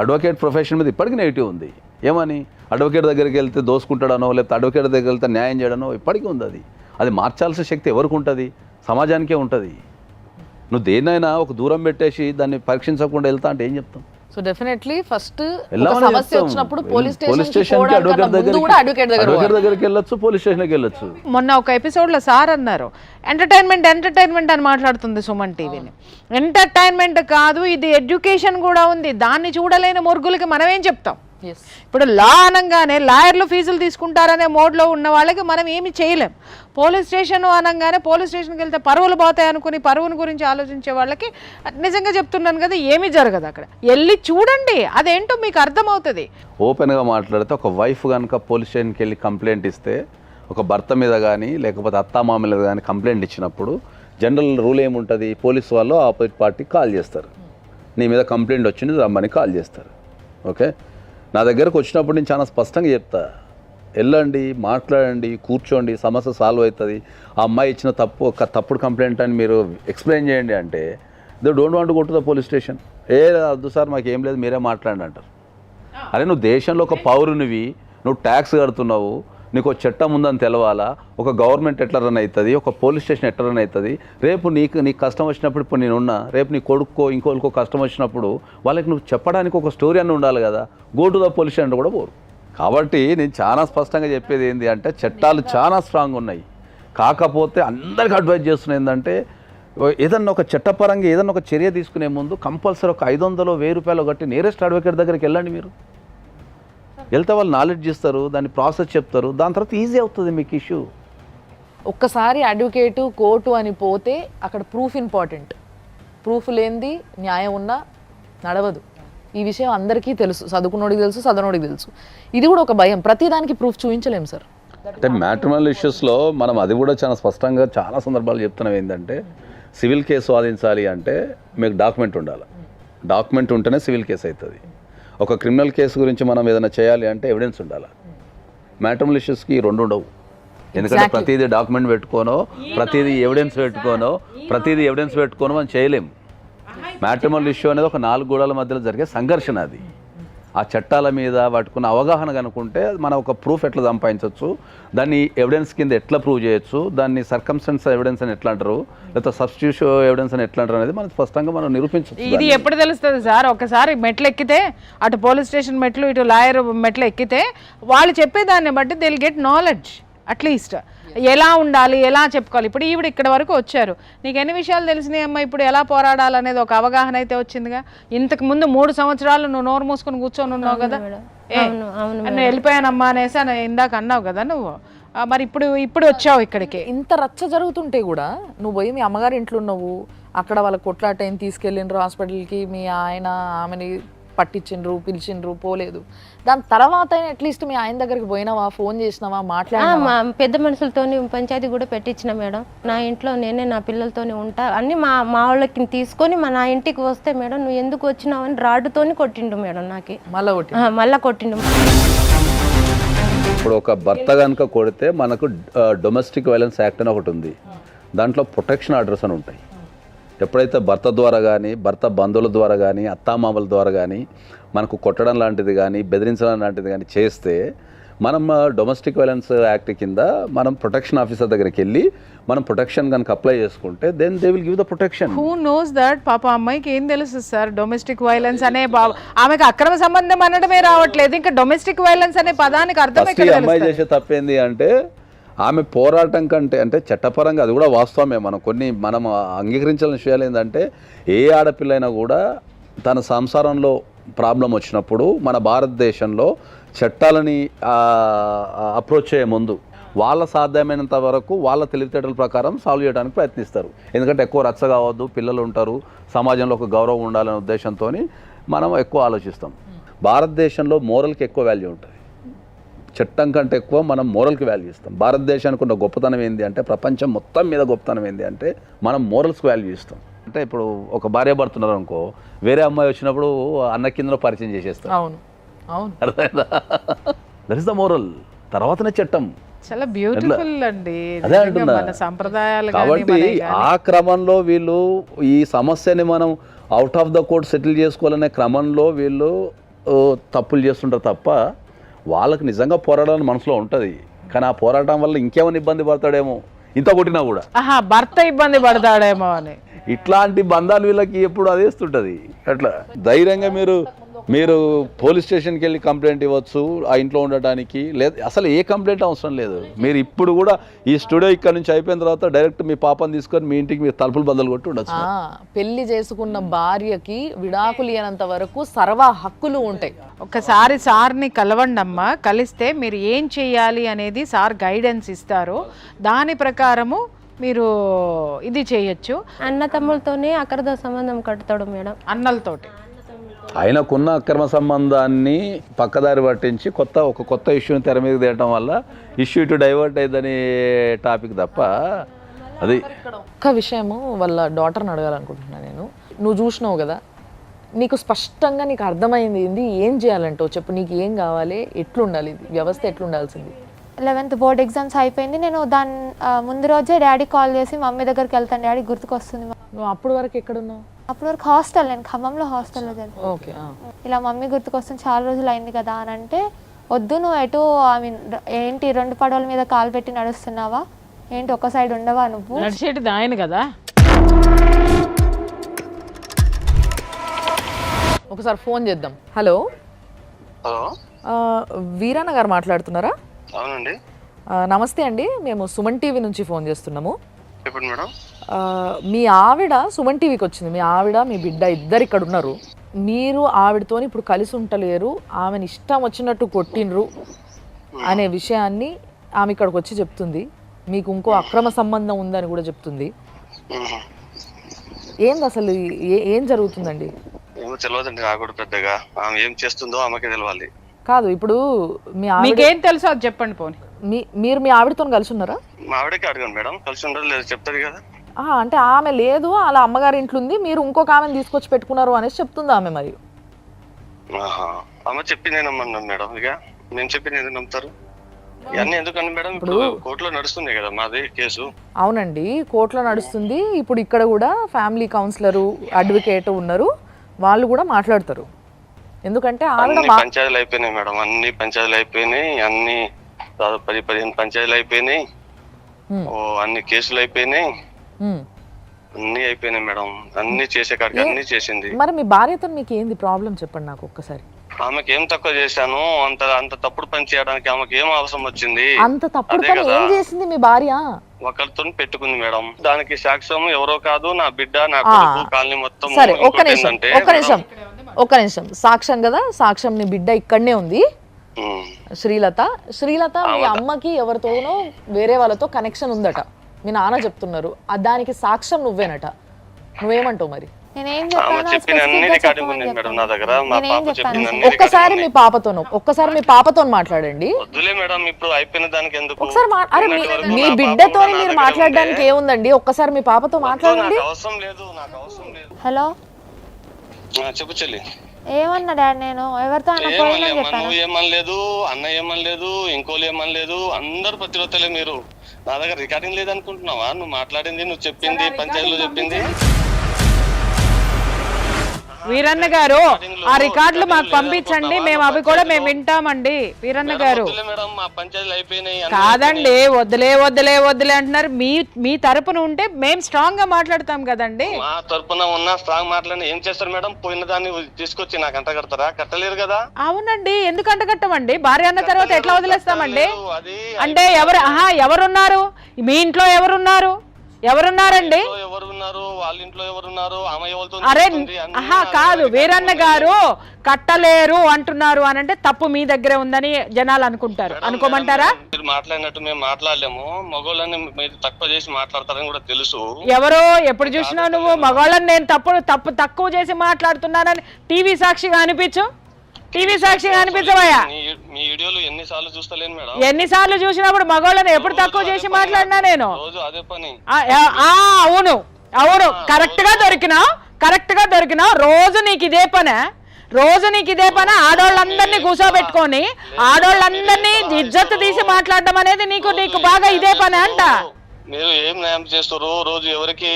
అడ్వకేట్ ప్రొఫెషన్ మీద ఇప్పటికీ నెగిటివ్ ఉంది. ఏమని, అడ్వకేట్ దగ్గరికి వెళ్తే దోసుకుంటాడనో, లేకపోతే అడ్వకేట్ దగ్గరికి వెళ్తే న్యాయం చేయడనో ఇప్పటికీ ఉంది. అది మార్చాల్సిన శక్తి ఎవరికి ఉంటుంది? సమాజానికే ఉంటుంది. నువ్వు దేన్నైనా ఒక దూరం పెట్టేసి దాన్ని పరీక్షించకుండా వెళ్తా అంటే ఏం చెప్తాం? సో డెఫినెట్లీ ఫస్ట్ వెళ్ళమని సమస్య చెప్తాం. వచ్చినప్పుడు పోలీస్ పోలీస్ స్టేషన్ స్టేషన్కి అడ్వకేట్ దగ్గరికి వెళ్ళొచ్చు, పోలీస్ స్టేషన్కి వెళ్ళొచ్చు. మొన్న ఒక ఎపిసోడ్లో సార్ అన్నారు ఎంటర్టైన్మెంట్ అని మాట్లాడుతుంది సుమన్ టీవీని. ఎంటర్టైన్మెంట్ కాదు, ఇది ఎడ్యుకేషన్ కూడా ఉంది. దాన్ని చూడలేని మురుగులకి మనం ఏం చెప్తాం? ఇప్పుడు లా అనగానే లాయర్లు ఫీజులు తీసుకుంటారనే మోడ్లో ఉన్న వాళ్ళకి మనం ఏమి చేయలేం. పోలీస్ స్టేషన్ అనగానే పోలీస్ స్టేషన్కి వెళ్తే పరువులు పోతాయి అనుకుని పరువుని గురించి ఆలోచించే వాళ్ళకి నిజంగా చెప్తున్నాను కదా, ఏమీ జరగదు. అక్కడ వెళ్ళి చూడండి, అదేంటో మీకు అర్థమవుతుంది. ఓపెన్గా మాట్లాడితే ఒక వైఫ్ కనుక పోలీస్ స్టేషన్కి వెళ్ళి కంప్లైంట్ ఇస్తే, ఒక భర్త మీద కానీ లేకపోతే అత్తామామ మీద కానీ కంప్లైంట్ ఇచ్చినప్పుడు జనరల్ రూల్ ఏముంటుంది, పోలీస్ వాళ్ళు ఆపోజిట్ పార్టీకి కాల్ చేస్తారు. నీ మీద కంప్లైంట్ వచ్చింది రమ్మని కాల్ చేస్తారు. ఓకే, నా దగ్గరకు వచ్చినప్పుడు నేను చాలా స్పష్టంగా చెప్తా, వెళ్ళండి, మాట్లాడండి, కూర్చోండి, సమస్య సాల్వ్ అవుతుంది. ఆ అమ్మాయి ఇచ్చిన తప్పుడు కంప్లైంట్ అని మీరు ఎక్స్ప్లెయిన్ చేయండి అంటే they don't want go to the police station. వద్దు సార్ మాకు ఏం లేదు, మీరే మాట్లాడండి అంటారు. అరే నువ్వు దేశంలో ఒక పౌరునివి, నువ్వు ట్యాక్స్ కడుతున్నావు, నీకు ఒక చట్టం ఉందని తెలవాలా, ఒక గవర్నమెంట్ ఎట్లా రన్ అవుతుంది, ఒక పోలీస్ స్టేషన్ ఎట్లా రన్ అవుతుంది. రేపు నీకు కష్టం వచ్చినప్పుడు, ఇప్పుడు నేనున్నా, రేపు నీ కొడుక్కో ఇంకోళ్ళకో కష్టం వచ్చినప్పుడు వాళ్ళకి నువ్వు చెప్పడానికి ఒక స్టోరీ అని ఉండాలి కదా. Go to the police station కూడా పోరు. కాబట్టి నేను చాలా స్పష్టంగా చెప్పేది ఏంటి అంటే, చట్టాలు చాలా స్ట్రాంగ్ ఉన్నాయి. కాకపోతే అందరికీ అడ్వైజ్ చేస్తున్నా ఏంటంటే, ఏదన్నా ఒక చట్టపరంగా ఏదన్నా ఒక చర్య తీసుకునే ముందు కంపల్సరీ ఒక 500 1000 రూపాయలు కట్టి నియరెస్ట్ అడ్వకేట్ దగ్గరికి వెళ్ళండి. మీరు వెళ్తే వాళ్ళు నాలెడ్జ్ ఇస్తారు, దాన్ని ప్రాసెస్ చెప్తారు, దాని తర్వాత ఈజీ అవుతుంది మీకు ఇష్యూ. ఒక్కసారి అడ్వకేటు కోర్టు అని పోతే అక్కడ ప్రూఫ్ ఇంపార్టెంట్. ప్రూఫ్ లేనిది న్యాయం ఉన్నా నడవదు. ఈ విషయం అందరికీ తెలుసు, చదువుకున్నోడికి తెలుసు, చదవనోడికి తెలుసు. ఇది కూడా ఒక భయం, ప్రతిదానికి ప్రూఫ్ చూపించలేము సార్. అంటే మ్యాట్రిమోనియల్ ఇష్యూస్లో మనం అది కూడా చాలా స్పష్టంగా చాలా సందర్భాలు చెప్తున్నాం. ఏంటంటే సివిల్ కేసు వాదించాలి అంటే మీకు డాక్యుమెంట్ ఉండాలి. డాక్యుమెంట్ ఉంటేనే సివిల్ కేసు అవుతుంది. ఒక క్రిమినల్ కేసు గురించి మనం ఏదైనా చేయాలి అంటే ఎవిడెన్స్ ఉండాలి. మ్యాట్రిమోనియల్ ఇష్యూస్కి 2 ఉండవు. ఎందుకంటే ప్రతిదీ డాక్యుమెంట్ పెట్టుకోనో, ప్రతిదీ ఎవిడెన్స్ పెట్టుకోనో మనం చేయలేం. మ్యాట్రిమోనియల్ ఇష్యూ అనేది ఒక 4 గోడల మధ్యలో జరిగే సంఘర్షణ. అది ఆ చట్టాల మీద వాటికున్న అవగాహన కనుకుంటే మనం ఒక ప్రూఫ్ ఎట్లా సంపాదించవచ్చు, దాన్ని ఎవిడెన్స్ కింద ఎట్లా ప్రూవ్ చేయొచ్చు, దాన్ని సర్కమ్స్టెన్స్ ఎవిడెన్స్ అని ఎట్లా అంటారు, లేకపోతే సబ్స్టిట్యూషన్ ఎవిడెన్స్ అని ఎట్లా అంటారు అనేది మనం స్పష్టంగా మనం నిరూపించవచ్చు. ఇది ఎప్పుడు తెలుస్తుంది సార్? ఒకసారి మెట్లు ఎక్కితే, అటు పోలీస్ స్టేషన్ మెట్లు ఇటు లాయర్ మెట్లు ఎక్కితే వాళ్ళు చెప్పేదాన్ని బట్టి they will get knowledge. At least ఎలా ఉండాలి, ఎలా చెప్పుకోవాలి. ఇప్పుడు ఈవిడ ఇక్కడ వరకు వచ్చారు, నీకు ఎన్ని విషయాలు తెలిసినాయి అమ్మా, ఇప్పుడు ఎలా పోరాడాలనేది ఒక అవగాహన అయితే వచ్చిందిగా. ఇంతకు ముందు 3 సంవత్సరాలు నువ్వు నోరు మూసుకొని కూర్చొని ఉన్నావు కదా, నేను వెళ్ళిపోయానమ్మా అనేసి ఇందాక అన్నావు కదా నువ్వు. మరి ఇప్పుడు వచ్చావు ఇక్కడికి. ఇంత రచ్చ జరుగుతుంటే కూడా నువ్వు పోయి మీ అమ్మగారి ఇంట్లో ఉన్నావు, అక్కడ వాళ్ళ కొట్లాటైన తీసుకెళ్ళిండ్రు హాస్పిటల్కి, మీ ఆయన ఆమెని పట్టించిండ్రు, పిలిచిండ్రు, పోలేదు. దాని తర్వాత అట్లీస్ట్ మీ ఆయన దగ్గరికి పోయినావా, ఫోన్ చేసినావా, మాట్లాడినా? పెద్ద మనుషులతో పంచాయతీ కూడా పెట్టించిన మేడం. నా ఇంట్లో నేనే నా పిల్లలతోనే ఉంటా అన్ని మా వాళ్ళకి తీసుకొని నా ఇంటికి వస్తే మేడం నువ్వు ఎందుకు వచ్చినావు అని రాడ్డుతోని కొట్టిండు మేడం. నాకు మళ్ళా కొట్టిండు. ఇప్పుడు ఒక భర్త కనుక కొడితే మనకు డొమెస్టిక్ వైలెన్స్ యాక్ట్ అని ఒకటి ఉంది. దాంట్లో ప్రొటెక్షన్ ఆర్డర్స్ అని ఉంటాయి. ఎప్పుడైతే భర్త ద్వారా కానీ, భర్త బంధువుల ద్వారా కానీ, అత్తామామల ద్వారా కానీ మనకు కొట్టడం లాంటిది కానీ, బెదిరించడం లాంటిది కానీ చేస్తే మనం డొమెస్టిక్ వైలెన్స్ యాక్ట్ కింద మనం ప్రొటెక్షన్ ఆఫీసర్ దగ్గరికి వెళ్ళి మనం ప్రొటెక్షన్ కనుక అప్లై చేసుకుంటే then they will give the protection. Who knows that? పాప అమ్మాయికి ఏం తెలుసు సార్ డొమెస్టిక్ వైలెన్స్ అనే ఆమెకు అక్రమ సంబంధం అనడమే రావట్లేదు, ఇంకా డొమెస్టిక్ వైలెన్స్ అనే పదానికి అర్థం ఎక్కడ? అమ్మాయి చేసే తప్పేంది అంటే ఆమె పోరాటం కంటే, అంటే చట్టపరంగా అది కూడా వాస్తవమే, మనం అంగీకరించాల్సిన విషయాలు ఏంటంటే ఏ ఆడపిల్ల అయినా కూడా తన సంసారంలో ప్రాబ్లం వచ్చినప్పుడు మన భారతదేశంలో చట్టాలని అప్రోచ్ చేయే ముందు వాళ్ళ సాధ్యమైనంత వరకు వాళ్ళ తెలివితేటల ప్రకారం సాల్వ్ చేయడానికి ప్రయత్నిస్తారు. ఎందుకంటే ఎక్కువ రచ్చ కావద్దు, పిల్లలు ఉంటారు, సమాజంలో ఒక గౌరవం ఉండాలనే ఉద్దేశంతో మనం ఎక్కువ ఆలోచిస్తాం. భారతదేశంలో మోరల్కి ఎక్కువ వాల్యూ ఉంటుంది, చట్టం కంటే ఎక్కువ మనం మోరల్కి వాల్యూ ఇస్తాం. భారతదేశానికి ఉన్న గొప్పతనం ఏంటి అంటే, ప్రపంచం మొత్తం మీద గొప్పతనం ఏంటి అంటే మనం మోరల్స్కి వాల్యూ ఇస్తాం. అంటే ఇప్పుడు ఒక భార్య భర్తున్నారు అనుకో, వేరే అమ్మాయి వచ్చినప్పుడు అన్న కింద పరిచయం చేసేస్తాం. అవును అవును, అర్థమైందా? That is the moral. తర్వాతనే చట్టం. చాలా బ్యూటిఫుల్ అండి. అదే అంటున్నా. కాబట్టి ఆ క్రమంలో వీళ్ళు ఈ సమస్యని మనం out of the court settle చేసుకోవాలనే క్రమంలో వీళ్ళు తప్పులు చేస్తుంటారు తప్ప వాళ్ళకి నిజంగా పోరాడాలని మనసులో ఉంటుంది. కానీ ఆ పోరాటం వల్ల ఇంకేమైనా ఇబ్బంది పడతాడేమో, ఇంత కొట్టినా కూడా భర్త ఇబ్బంది పడతాడేమో అని ఇట్లాంటి బంధాలు వీళ్ళకి ఎప్పుడు అదేస్తుంటుంది. అట్లా ధైర్యంగా మీరు మీరు పోలీస్ స్టేషన్కి వెళ్ళి కంప్లైంట్ ఇవ్వచ్చు ఆ ఇంట్లో ఉండటానికి, లేదు అసలు ఏ కంప్లైంట్ అవసరం లేదు. మీరు ఇప్పుడు కూడా ఈ స్టూడియో ఇక్కడ నుంచి అయిపోయిన తర్వాత డైరెక్ట్ మీ పాపని తీసుకొని మీ ఇంటికి మీరు తలుపులు బదులు కొట్టి ఉండొచ్చు. పెళ్లి చేసుకున్న భార్యకి విడాకులు ఇయ్యనంత వరకు సర్వ హక్కులు ఉంటాయి. ఒకసారి సార్ని కలవండి అమ్మా, కలిస్తే మీరు ఏం చేయాలి అనేది సార్ గైడెన్స్ ఇస్తారు, దాని ప్రకారము మీరు ఇది చేయొచ్చు. అన్న తమ్ములతోనే అక్రమ సంబంధం కడతాడు మేడం. అన్నలతోటి ఆయనకున్న అక్రమ సంబంధాన్ని పక్కదారి పట్టించి ఒక కొత్త ఇష్యూని తెర మీద తేయటం వల్ల ఇష్యూ ఇటు డైవర్ట్ అయ్యిందనే టాపిక్ తప్ప అది. ఒక్క విషయము వాళ్ళ డాటర్ని అడగాలనుకుంటున్నాను నేను. నువ్వు చూసినావు కదా, నీకు స్పష్టంగా నీకు అర్థమైంది ఏంది, ఏం చేయాలంటో చెప్పు. నీకు ఏం కావాలి, ఎట్లుండాలి, ఇది వ్యవస్థ ఎట్లుండాల్సింది? 11th బోర్డ్ ఎగ్జామ్స్ అయిపోయింది. నేను దాని ముందు రోజే డాడీ కాల్ చేసి మమ్మీ దగ్గరికి వెళ్తాను, డాడీ గుర్తుకొస్తుంది. నువ్వు అప్పుడు వరకు ఎక్కడున్నావు? అప్పటి వరకు హాస్టల్, నేను ఖమ్మంలో హాస్టల్లో చదివాను. ఓకే. ఇలా మమ్మీ గుర్తుకొస్తుంది, చాలా రోజులు అయింది కదా అని అంటే, వద్దు నువ్వు ఎటు ఐ మీన్ ఏంటి 2 పడవల మీద కాలు పెట్టి నడుస్తున్నావా ఏంటి, ఒక సైడ్ ఉండవా నువ్వు? నడిచేటిది ఆయన కదా. ఒకసారి ఫోన్ చేద్దాం. హలో, హలో, వీరన్న గారు మాట్లాడుతున్నారా? అవునండి. నమస్తే అండి, మేము సుమన్ టీవీ నుంచి ఫోన్ చేస్తున్నాము. చెప్పండి మేడం. మీ ఆవిడ సుమన్ టీవీకి వచ్చింది. మీ ఆవిడ మీ బిడ్డ ఇద్దరు ఇక్కడ ఉన్నారు. మీరు ఆవిడతో ఇప్పుడు కలిసి ఉంటలేరు, ఆమెను ఇష్టం వచ్చినట్టు కొట్టినరు అనే విషయాన్ని ఆమె ఇక్కడికి వచ్చి చెప్తుంది. మీకు ఇంకో అక్రమ సంబంధం ఉందని కూడా చెప్తుంది. ఏంది అసలు ఏం జరుగుతుందండి? ఏమో తెలియదండి నాకు కూడా పెద్దగా. ఆమె ఏం చేస్తుందో ఆమెకే తెలవాలి. కాదు, ఇప్పుడు మీ ఆవిడ మీకేం తెలుసో అది చెప్పండి పోనీ. మీరు మీ ఆవిడతో కలిసి ఉన్నారా? మా ఆవిడకి అడగండి మేడం, కలిసి ఉండదు లేదు చెప్తుంది కదా. అంటే ఆమె లేదు, అలా అమ్మగారి ఇంట్లో ఉంది, మీరు ఇంకొక ఆమెను తీసుకొచ్చి పెట్టుకున్నారు అనేసి చెప్తుంది ఆమె. మరి ఆమె చెప్పింది నమ్మన్నాను మేడం. ఇక నేను చెప్పింది ఎందుకు నమ్ముతారు? ఇవన్నీ ఎందుకని మేడం, ఇప్పుడు కోర్టులో నడుస్తుంది కదా మాది కేసు. అవునండి, కోర్టులో నడుస్తుంది. ఇప్పుడు ఇక్కడ కూడా ఫ్యామిలీ కౌన్సిలరు, అడ్వకేట్ ఉన్నారు, వాళ్ళు కూడా మాట్లాడతారు. ఎందుకంటే అన్ని పంచాయతీలు అయిపోయినాయి మేడం, అన్ని పంచాయతీలు అయిపోయినాయి, అన్ని దాదాపు 10-15 పంచాయతీలు అయిపోయినాయి, అన్ని కేసులు అయిపోయినాయి, అన్ని అయిపోయినాయి మేడం. అన్ని చేసే కాడికి అన్ని చేసింది. మరి మీ భార్యతో మీకు ఏంది ప్రాబ్లం చెప్పండి నాకు ఒక్కసారి. ఆమెకి ఏం తక్కువ చేశాను? అంత తప్పుడు పని చేయడానికి ఆమెకి ఏం అవసరం వచ్చింది? అంత తప్పుడు పని ఏం చేసింది మీ భార్య? ఒకరితో పెట్టుకుంది మేడం, దానికి సాక్ష్యం ఎవరో కాదు, నా బిడ్డ, నా కొడుకు, కాలనీ మొత్తం. సరే, ఒక్క నిమిషం. సాక్ష్యం కదా, సాక్ష్యం నీ బిడ్డ ఇక్కడనే ఉంది, శ్రీలత. మీ అమ్మకి ఎవరితోనో వేరే వాళ్ళతో కనెక్షన్ ఉందట, మీ నాన్న చెప్తున్నారు. దానికి సాక్ష్యం నువ్వేనట. నువ్వేమంటావు మరి? ఒక్కసారి మీ పాపతో మాట్లాడండి. అరే మీ బిడ్డతో మీరు మాట్లాడడానికి ఏముందండి, ఒక్కసారి మీ పాపతో మాట్లాడండి. హలో, చెప్పు చెల్లి. ఏమన్నా డాడీ, నేను ఎవరితో నువ్వు ఏమనలేదు, అన్న ఏమనలేదు, ఇంకోళ్ళు ఏమనలేదు, అందరు ప్రతిరోజులే. మీరు నా దగ్గర రికార్డింగ్ లేదనుకుంటున్నావా? నువ్వు మాట్లాడింది, నువ్వు చెప్పింది, పంచాయతీలో చెప్పింది. వీరన్న గారు ఆ రికార్డులు మాకు పంపించండి, మేము అవి కూడా మేము వింటామండి. వీరన్న గారు కాదండి, వద్దులే అంటున్నారు. మీ తరపున ఉంటే మేము స్ట్రాంగ్ గా మాట్లాడతాం కదండి. మా తరపున ఉన్న స్ట్రాంగ్ మాట్లాడి ఏం చేస్తారు మేడం? పోయిన దాన్ని తీసుకొచ్చి నాకు అంట కడతారా? కట్టలేరు కదా. అవునండి, ఎందుకంట కట్టమండి? భార్య అన్న తర్వాత ఎట్లా వదిలేస్తామండి? అంటే ఎవరున్నారు మీ ఇంట్లో? ఎవరున్నారండి? వాళ్ళ ఇంట్లో ఎవరున్నారు? అరే కాదు, వీరన్న గారు కట్టలేరు అంటున్నారు అని అంటే తప్పు మీ దగ్గరే ఉందని జనాలు అనుకుంటారు. అనుకోమంటారా? మీరు మాట్లాడినట్టు మేము మాట్లాడలేము. మగవాళ్ళని మీరు తక్కువ చేసి మాట్లాడతారని కూడా తెలుసు. ఎవరో ఎప్పుడు చూసినా నువ్వు మగవాళ్ళని నేను తక్కువ చేసి మాట్లాడుతున్నానని టీవీ సాక్షిగా అనిపించవయ్యా. మీ వీడియోలు ఎన్నిసార్లు చూస్తలేను మేడం. ఎన్నిసార్లు చూసినప్పుడు మగవాళ్ళని ఎప్పుడు తక్కువ చేసి మాట్లాడినా నేను? రోజు అదే పని. అవును, కరెక్ట్ గా దొరికినావు. రోజు నీకు ఇదే పని. ఆడోళ్ళందరినీ కూర్చోబెట్టుకొని ఆడోళ్ళందరినీ ఇజ్జత్ తీసి మాట్లాడడం అనేది నీకు బాగా ఇదే పని అంట. మీరు ఏం న్యాయం చేస్తారు? రోజు ఎవరికి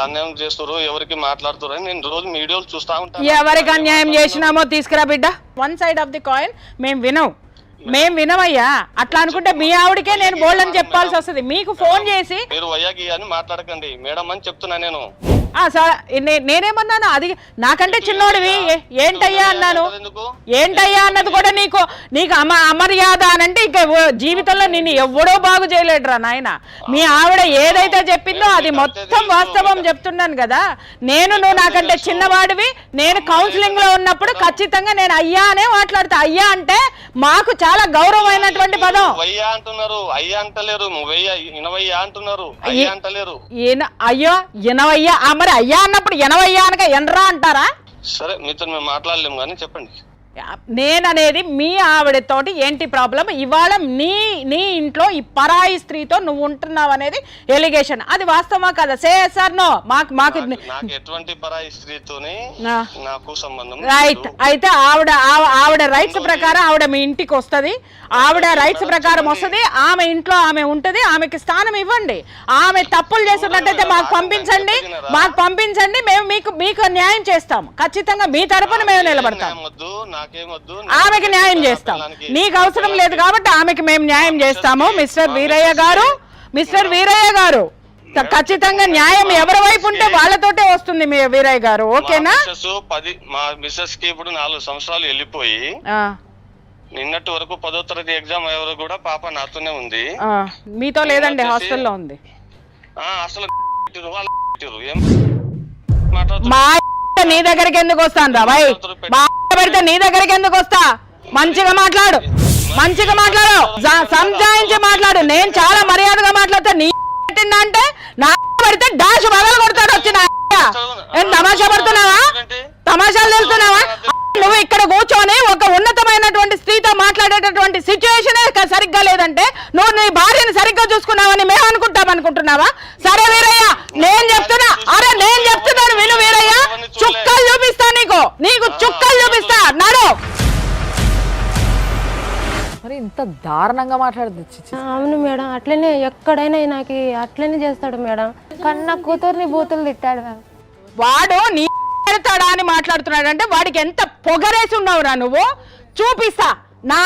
అన్యాయం చేస్తారు, ఎవరికి మాట్లాడుతారు అని నేను రోజు వీడియోలు చూస్తా ఉంటాను. ఎవరికి అన్యాయం చేసినామో తీసుకురా బిడ్డ. One side of the coin మేము వినమయ్యా. అట్లా అనుకుంటే మీ ఆవిడకే నేను బోల్డ్ అని చెప్పాల్సి వస్తుంది. మీకు ఫోన్ చేసి మీరు వయ్యాకి అని మాట్లాడకండి మేడం అని చెప్తున్నా నేను. నేనేమన్నాను? అది నాకంటే చిన్నోడివి ఏంటయ్యా అన్నాను. ఎందుకు ఏంటయ్యా అన్నది కూడా నీకు అమర్యాద అనంటే ఇక జీవితంలో నిన్ను ఎవడో బాగు చేయలేడురా నాయన. మీ ఆవిడ ఏదైతే చెప్పిందో అది మొత్తం వాస్తవం చెప్తున్నాను కదా. నువ్వు నాకంటే చిన్నవాడివి. నేను కౌన్సిలింగ్ లో ఉన్నప్పుడు ఖచ్చితంగా నేను అయ్యా అనే మాట్లాడతా. అయ్యా అంటే మాకు చాలా గౌరవమైనటువంటి పదం. అయ్యా అంటున్నారు, అయ్యా అంటలేరు. ఇనవయ్యా అంటున్నారు, అయ్యా అంటలేరు. అయ్యో ఎనవయ్యా, మరి అయ్యా అన్నప్పుడు ఎనవయ్యా అనక ఎనరా అంటారా? సరే మీతో మేము మాట్లాడలేము కానీ చెప్పండి. నేననేది మీ ఆవిడతోటి ఏంటి ప్రాబ్లం? ఇవాళ నీ ఇంట్లో ఈ పరాయి స్త్రీతో నువ్వు ఉంటున్నావు అనేది ఎలిగేషన్. అది వాస్తవమా కదా? సేసార్ నో. మాకు ఎటువంటి పరాయి స్త్రీతోని నాకు సంబంధం రైట్. అయితే ఆవిడ రైట్స్ ప్రకారం ఆవిడ మీ ఇంటికి వస్తుంది. ఆవిడ రైట్స్ ప్రకారం వస్తుంది. ఆమె ఇంట్లో ఆమె ఉంటది. ఆమెకి స్థానం ఇవ్వండి. ఆమె తప్పులు చేస్తున్నట్టయితే మాకు పంపించండి. మేము మీకు న్యాయం చేస్తాము. ఖచ్చితంగా మీ తరపున మేము నిలబడతాం. ఆమెకి న్యాయం చేస్తాం. నీకు అవసరం లేదు కాబట్టి ఆమెకి మేము న్యాయం చేస్తాము. మిస్టర్ వీరయ్య గారు ఖచ్చితంగా న్యాయం ఎవరి వైపు ఉంటే వాళ్ళతోటే వస్తుంది మీ వీరయ్య గారు. ఓకేనా? మా మిస్సెస్ కి ఇప్పుడు 4 సంవత్సరాలు వెళ్ళిపోయి నిన్నటి వరకు 10వ తరగతి ఎగ్జామ్ ఎవరు కూడా పాప నాతోనే ఉంది. మీతో లేదండి, హాస్టల్లో ఉంది. అసలు నీ దగ్గరికి ఎందుకు వస్తాను రా భయ్? పెడితే నీ దగ్గరికి ఎందుకు వస్తా? మంచిగా మాట్లాడు, సంజాయించి మాట్లాడు. నేను చాలా మర్యాదగా మాట్లాడతా. నీ అంటే నా పడితే డాష్ బగలు కొడతాడు. వచ్చిన తమాషా పడుతున్నావా? తమాషాలు తెలుస్తున్నావా? నువ్వు ఇక్కడ కూర్చొని ఒక ఉన్నతమైనటువంటి స్త్రీతో మాట్లాడేటటువంటి సిచ్యువేషన్ సరిగ్గా లేదంటే నువ్వు నీ భార్యని సరిగ్గా చూసుకున్నావని మేము అనుకుంటున్నావా? సరే వీరయ్య, నేను చెప్తున్నాను విను వీరయ్య. చుక్కలు చూపిస్తా నీకు చుక్కలు చూపిస్తా. నడు. మరి ఇంత దారుణంగా మాట్లాడదు. అవును మేడం, అట్లనే ఎక్కడైనా నాకు అట్లనే చేస్తాడు మేడం. కన్న కూతుర్ని బూతులు తిట్టాడు మ్యామ్. వాడు నీ పెడతాడా అని మాట్లాడుతున్నాడు అంటే వాడికి ఎంత పొగరేసి ఉన్నావురా నువ్వు. చూపిస్తా, నా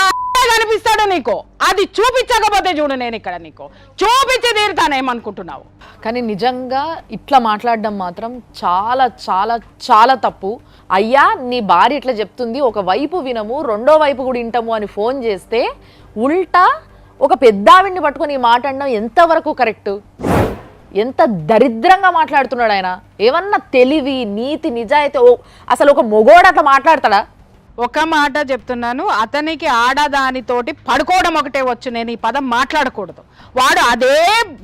కనిపిస్తాడు నీకు. అది చూపించకపోతే చూడు, నేను ఇక్కడ నీకు చూపించి తీరుతానేమనుకుంటున్నావు. కానీ నిజంగా ఇట్లా మాట్లాడడం మాత్రం చాలా చాలా చాలా తప్పు. అయ్యా, నీ భార్య ఇట్లా చెప్తుంది, ఒక వైపు వినము, రెండో వైపు కూడా వింటాము అని ఫోన్ చేస్తే ఉల్టా ఒక పెద్దావిడిని పట్టుకొని ఈ మాట అనడం ఎంతవరకు కరెక్ట్? ఎంత దరిద్రంగా మాట్లాడుతున్నాడు ఆయన. ఏమన్నా తెలివి, నీతి, నిజాయితీ అసలు ఒక మొగోడు అట్లా మాట్లాడతాడా? ఒక మాట చెప్తున్నాను, అతనికి ఆడదానితోటి పడుకోవడం ఒకటే వచ్చు. నేను ఈ పదం మాట్లాడకూడదు. వాడు అదే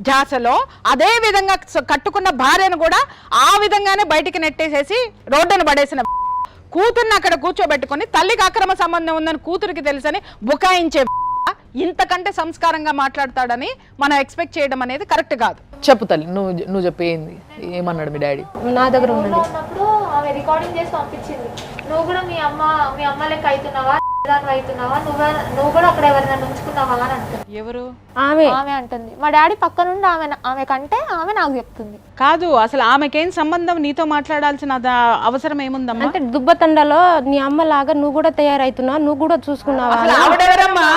ధ్యాసలో అదే విధంగా కట్టుకున్న భార్యను కూడా ఆ విధంగానే బయటికి నెట్టేసేసి రోడ్డును పడేసిన కూతుర్ని అక్కడ కూర్చోబెట్టుకొని తల్లికి అక్రమ సంబంధం ఉందని కూతురికి తెలుసని బుకాయించే ఇంతకంటే సంస్కారంగా మాట్లాడతాడని మనం ఎక్స్పెక్ట్ చేయడం అనేది కరెక్ట్ కాదు. చెప్పు తల్లి, నువ్వు చెప్పేంది? ఏమన్నాడు మీ డాడీ? నా దగ్గర ఉన్నప్పుడు ఆమె రికార్డింగ్ చేసి పంపించింది. నువ్వు కూడా మీ అమ్మ లెక్క అవుతున్నావా, నువ్వు కూడా అక్కడ ఎవరైనా ఉంచుకున్నావా అని అంటుంది. ఎవరు? ఆమె అంటుంది. మా డాడీ పక్క నుండి ఆమె కంటే ఆమె నాకు చెప్తుంది. కాదు, అసలు ఆమెకేం సంబంధం? నీతో మాట్లాడాల్సిన అవసరం ఏముందమ్మా? అంటే దుబ్బతండలో నీ అమ్మలాగా నువ్వు కూడా తయారైతున్నావు, నువ్వు కూడా చూసుకున్నావా? ఆవిడెవరమ్మా?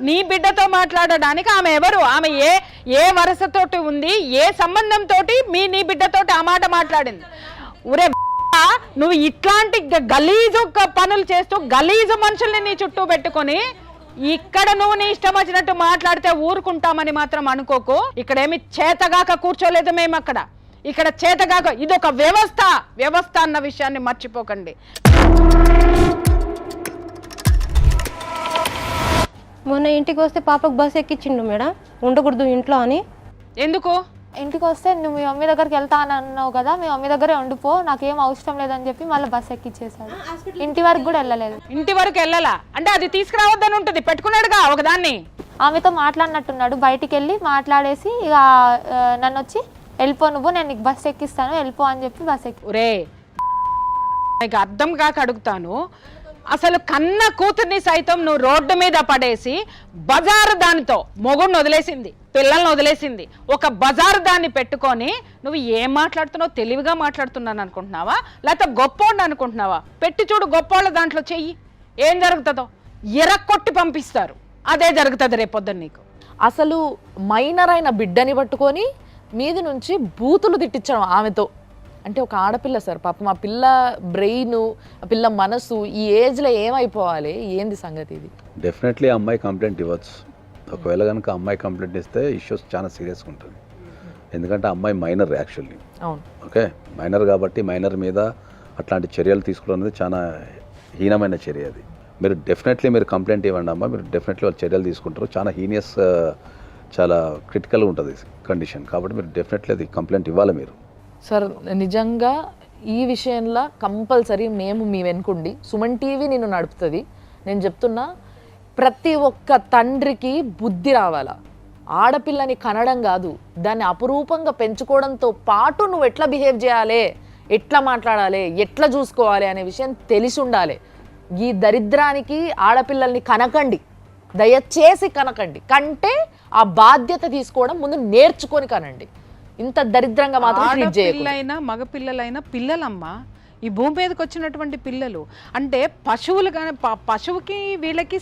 నీ బిడ్డతో మాట్లాడడానికి ఆమె ఎవరు? ఆమె ఏ వరసతోటి ఉంది? ఏ సంబంధంతో నీ బిడ్డతోటి ఆ మాట మాట్లాడింది? ఊరే నువ్వు ఇట్లాంటి గలీజు పనులు చేస్తూ గలీజు మనుషుల్ని నీ చుట్టూ పెట్టుకొని ఇక్కడ నువ్వు నీ ఇష్టం వచ్చినట్టు మాట్లాడితే ఊరుకుంటామని మాత్రం అనుకోకు. ఇక్కడ ఏమి చేతగాక కూర్చోలేదు మేము. ఇక్కడ చేతగాక, ఇది ఒక వ్యవస్థ అన్న విషయాన్ని మర్చిపోకండి. మొన్న ఇంటికి వస్తే పాపకు బస్ ఎక్కించిండు మేడం, ఉండకూడదు ఇంట్లో అని. ఎందుకు? ఇంటికి వస్తే నువ్వు మీ మమ్మీ దగ్గరికి వెళ్తా అని అన్నావు కదా, మీ మమ్మీ దగ్గరే ఉండిపో, నాకేం అవసరం లేదని చెప్పి మళ్ళీ బస్ ఎక్కిచ్చేసాడు. ఇంటి వరకు కూడా వెళ్ళలేదు. ఇంటి వరకు వెళ్ళాలా అంటే అది తీసుకురావద్దని ఉంటుంది, పెట్టుకున్నాడుగా ఒకదాన్ని. ఆమెతో మాట్లాడినట్టున్నాడు, బయటికి వెళ్ళి మాట్లాడేసి ఇక నన్ను వచ్చి వెళ్ళిపో నువ్వు, నేను నీకు బస్ ఎక్కిస్తాను వెళ్ళిపో అని చెప్పి బస్ ఎక్కి. ఒరే నీకు అర్థం కాక అడుగుతాను, అసలు కన్న కూతుర్ని సైతం నువ్వు రోడ్డు మీద పడేసి బజారు దానితో మొగుడిని వదిలేసింది, పిల్లల్ని వదిలేసింది, ఒక బజారు దాన్ని పెట్టుకొని నువ్వు ఏం మాట్లాడుతున్నావు? తెలివిగా మాట్లాడుతున్నాను అనుకుంటున్నావా, లేకపోతే గొప్పోడిని అనుకుంటున్నావా? పెట్టి చూడు గొప్పోళ్ళ దాంట్లో చెయ్యి, ఏం జరుగుతుందో ఎరక్కొట్టి పంపిస్తారు. అదే జరుగుతుంది రేపొద్దున నీకు. అసలు మైనర్ అయిన బిడ్డని పట్టుకొని మీది నుంచి బూతులు తిట్టించడం ఆమెతో అంటే ఒక ఆడపిల్ల సార్ పాపం ఆ పిల్ల బ్రెయిన్, ఆ పిల్ల మనసు ఈ ఏజ్లో ఏమైపోవాలి, ఏంది సంగతి ఇది? డెఫినెట్లీ అమ్మాయి కంప్లైంట్ ఇవ్వచ్చు. ఒకవేళ కనుక అమ్మాయి కంప్లైంట్ ఇస్తే ఇష్యూస్ చాలా సీరియస్గా ఉంటుంది. ఎందుకంటే అమ్మాయి మైనర్ యాక్చువల్లీ. అవును. ఓకే, మైనర్ కాబట్టి మైనర్ మీద అట్లాంటి చర్యలు తీసుకోవడం అనేది చాలా హీనమైన చర్య. అది మీరు డెఫినెట్లీ మీరు కంప్లైంట్ ఇవ్వండి అమ్మా, మీరు డెఫినెట్లీ వాళ్ళు చర్యలు తీసుకుంటారు. చాలా హీనియస్, చాలా క్రిటికల్గా ఉంటుంది కండిషన్. కాబట్టి మీరు డెఫినెట్లీ అది కంప్లైంట్ ఇవ్వాలి మీరు. సార్ నిజంగా ఈ విషయంలో కంపల్సరీ మేము మీ వెనుకుండి, సుమన్ టీవీ నిన్ను నడుపుతుంది. నేను చెప్తున్నా, ప్రతి ఒక్క తండ్రికి బుద్ధి రావాలా. ఆడపిల్లని కనడం కాదు, దాన్ని అపురూపంగా పెంచుకోవడంతో పాటు నువ్వు ఎట్లా బిహేవ్ చేయాలి, ఎట్లా మాట్లాడాలి, ఎట్లా చూసుకోవాలి అనే విషయం తెలిసి ఉండాలి. ఈ దరిద్రానికి ఆడపిల్లల్ని కనకండి, దయచేసి కనకండి. కంటే ఆ బాధ్యత తీసుకోవడం ముందు నేర్చుకొని కనండి. ఇంత దరిద్రంగా మాత్రం ట్రీట్ చేయకూడదు. ఆడపిల్లైనా మగపిల్లలైనా పిల్లలమ్మా, ఈ భూమి మీదకి వచ్చినటువంటి పిల్లలు. అంటే పశువులు కానీ పశువుకి వీళ్ళకి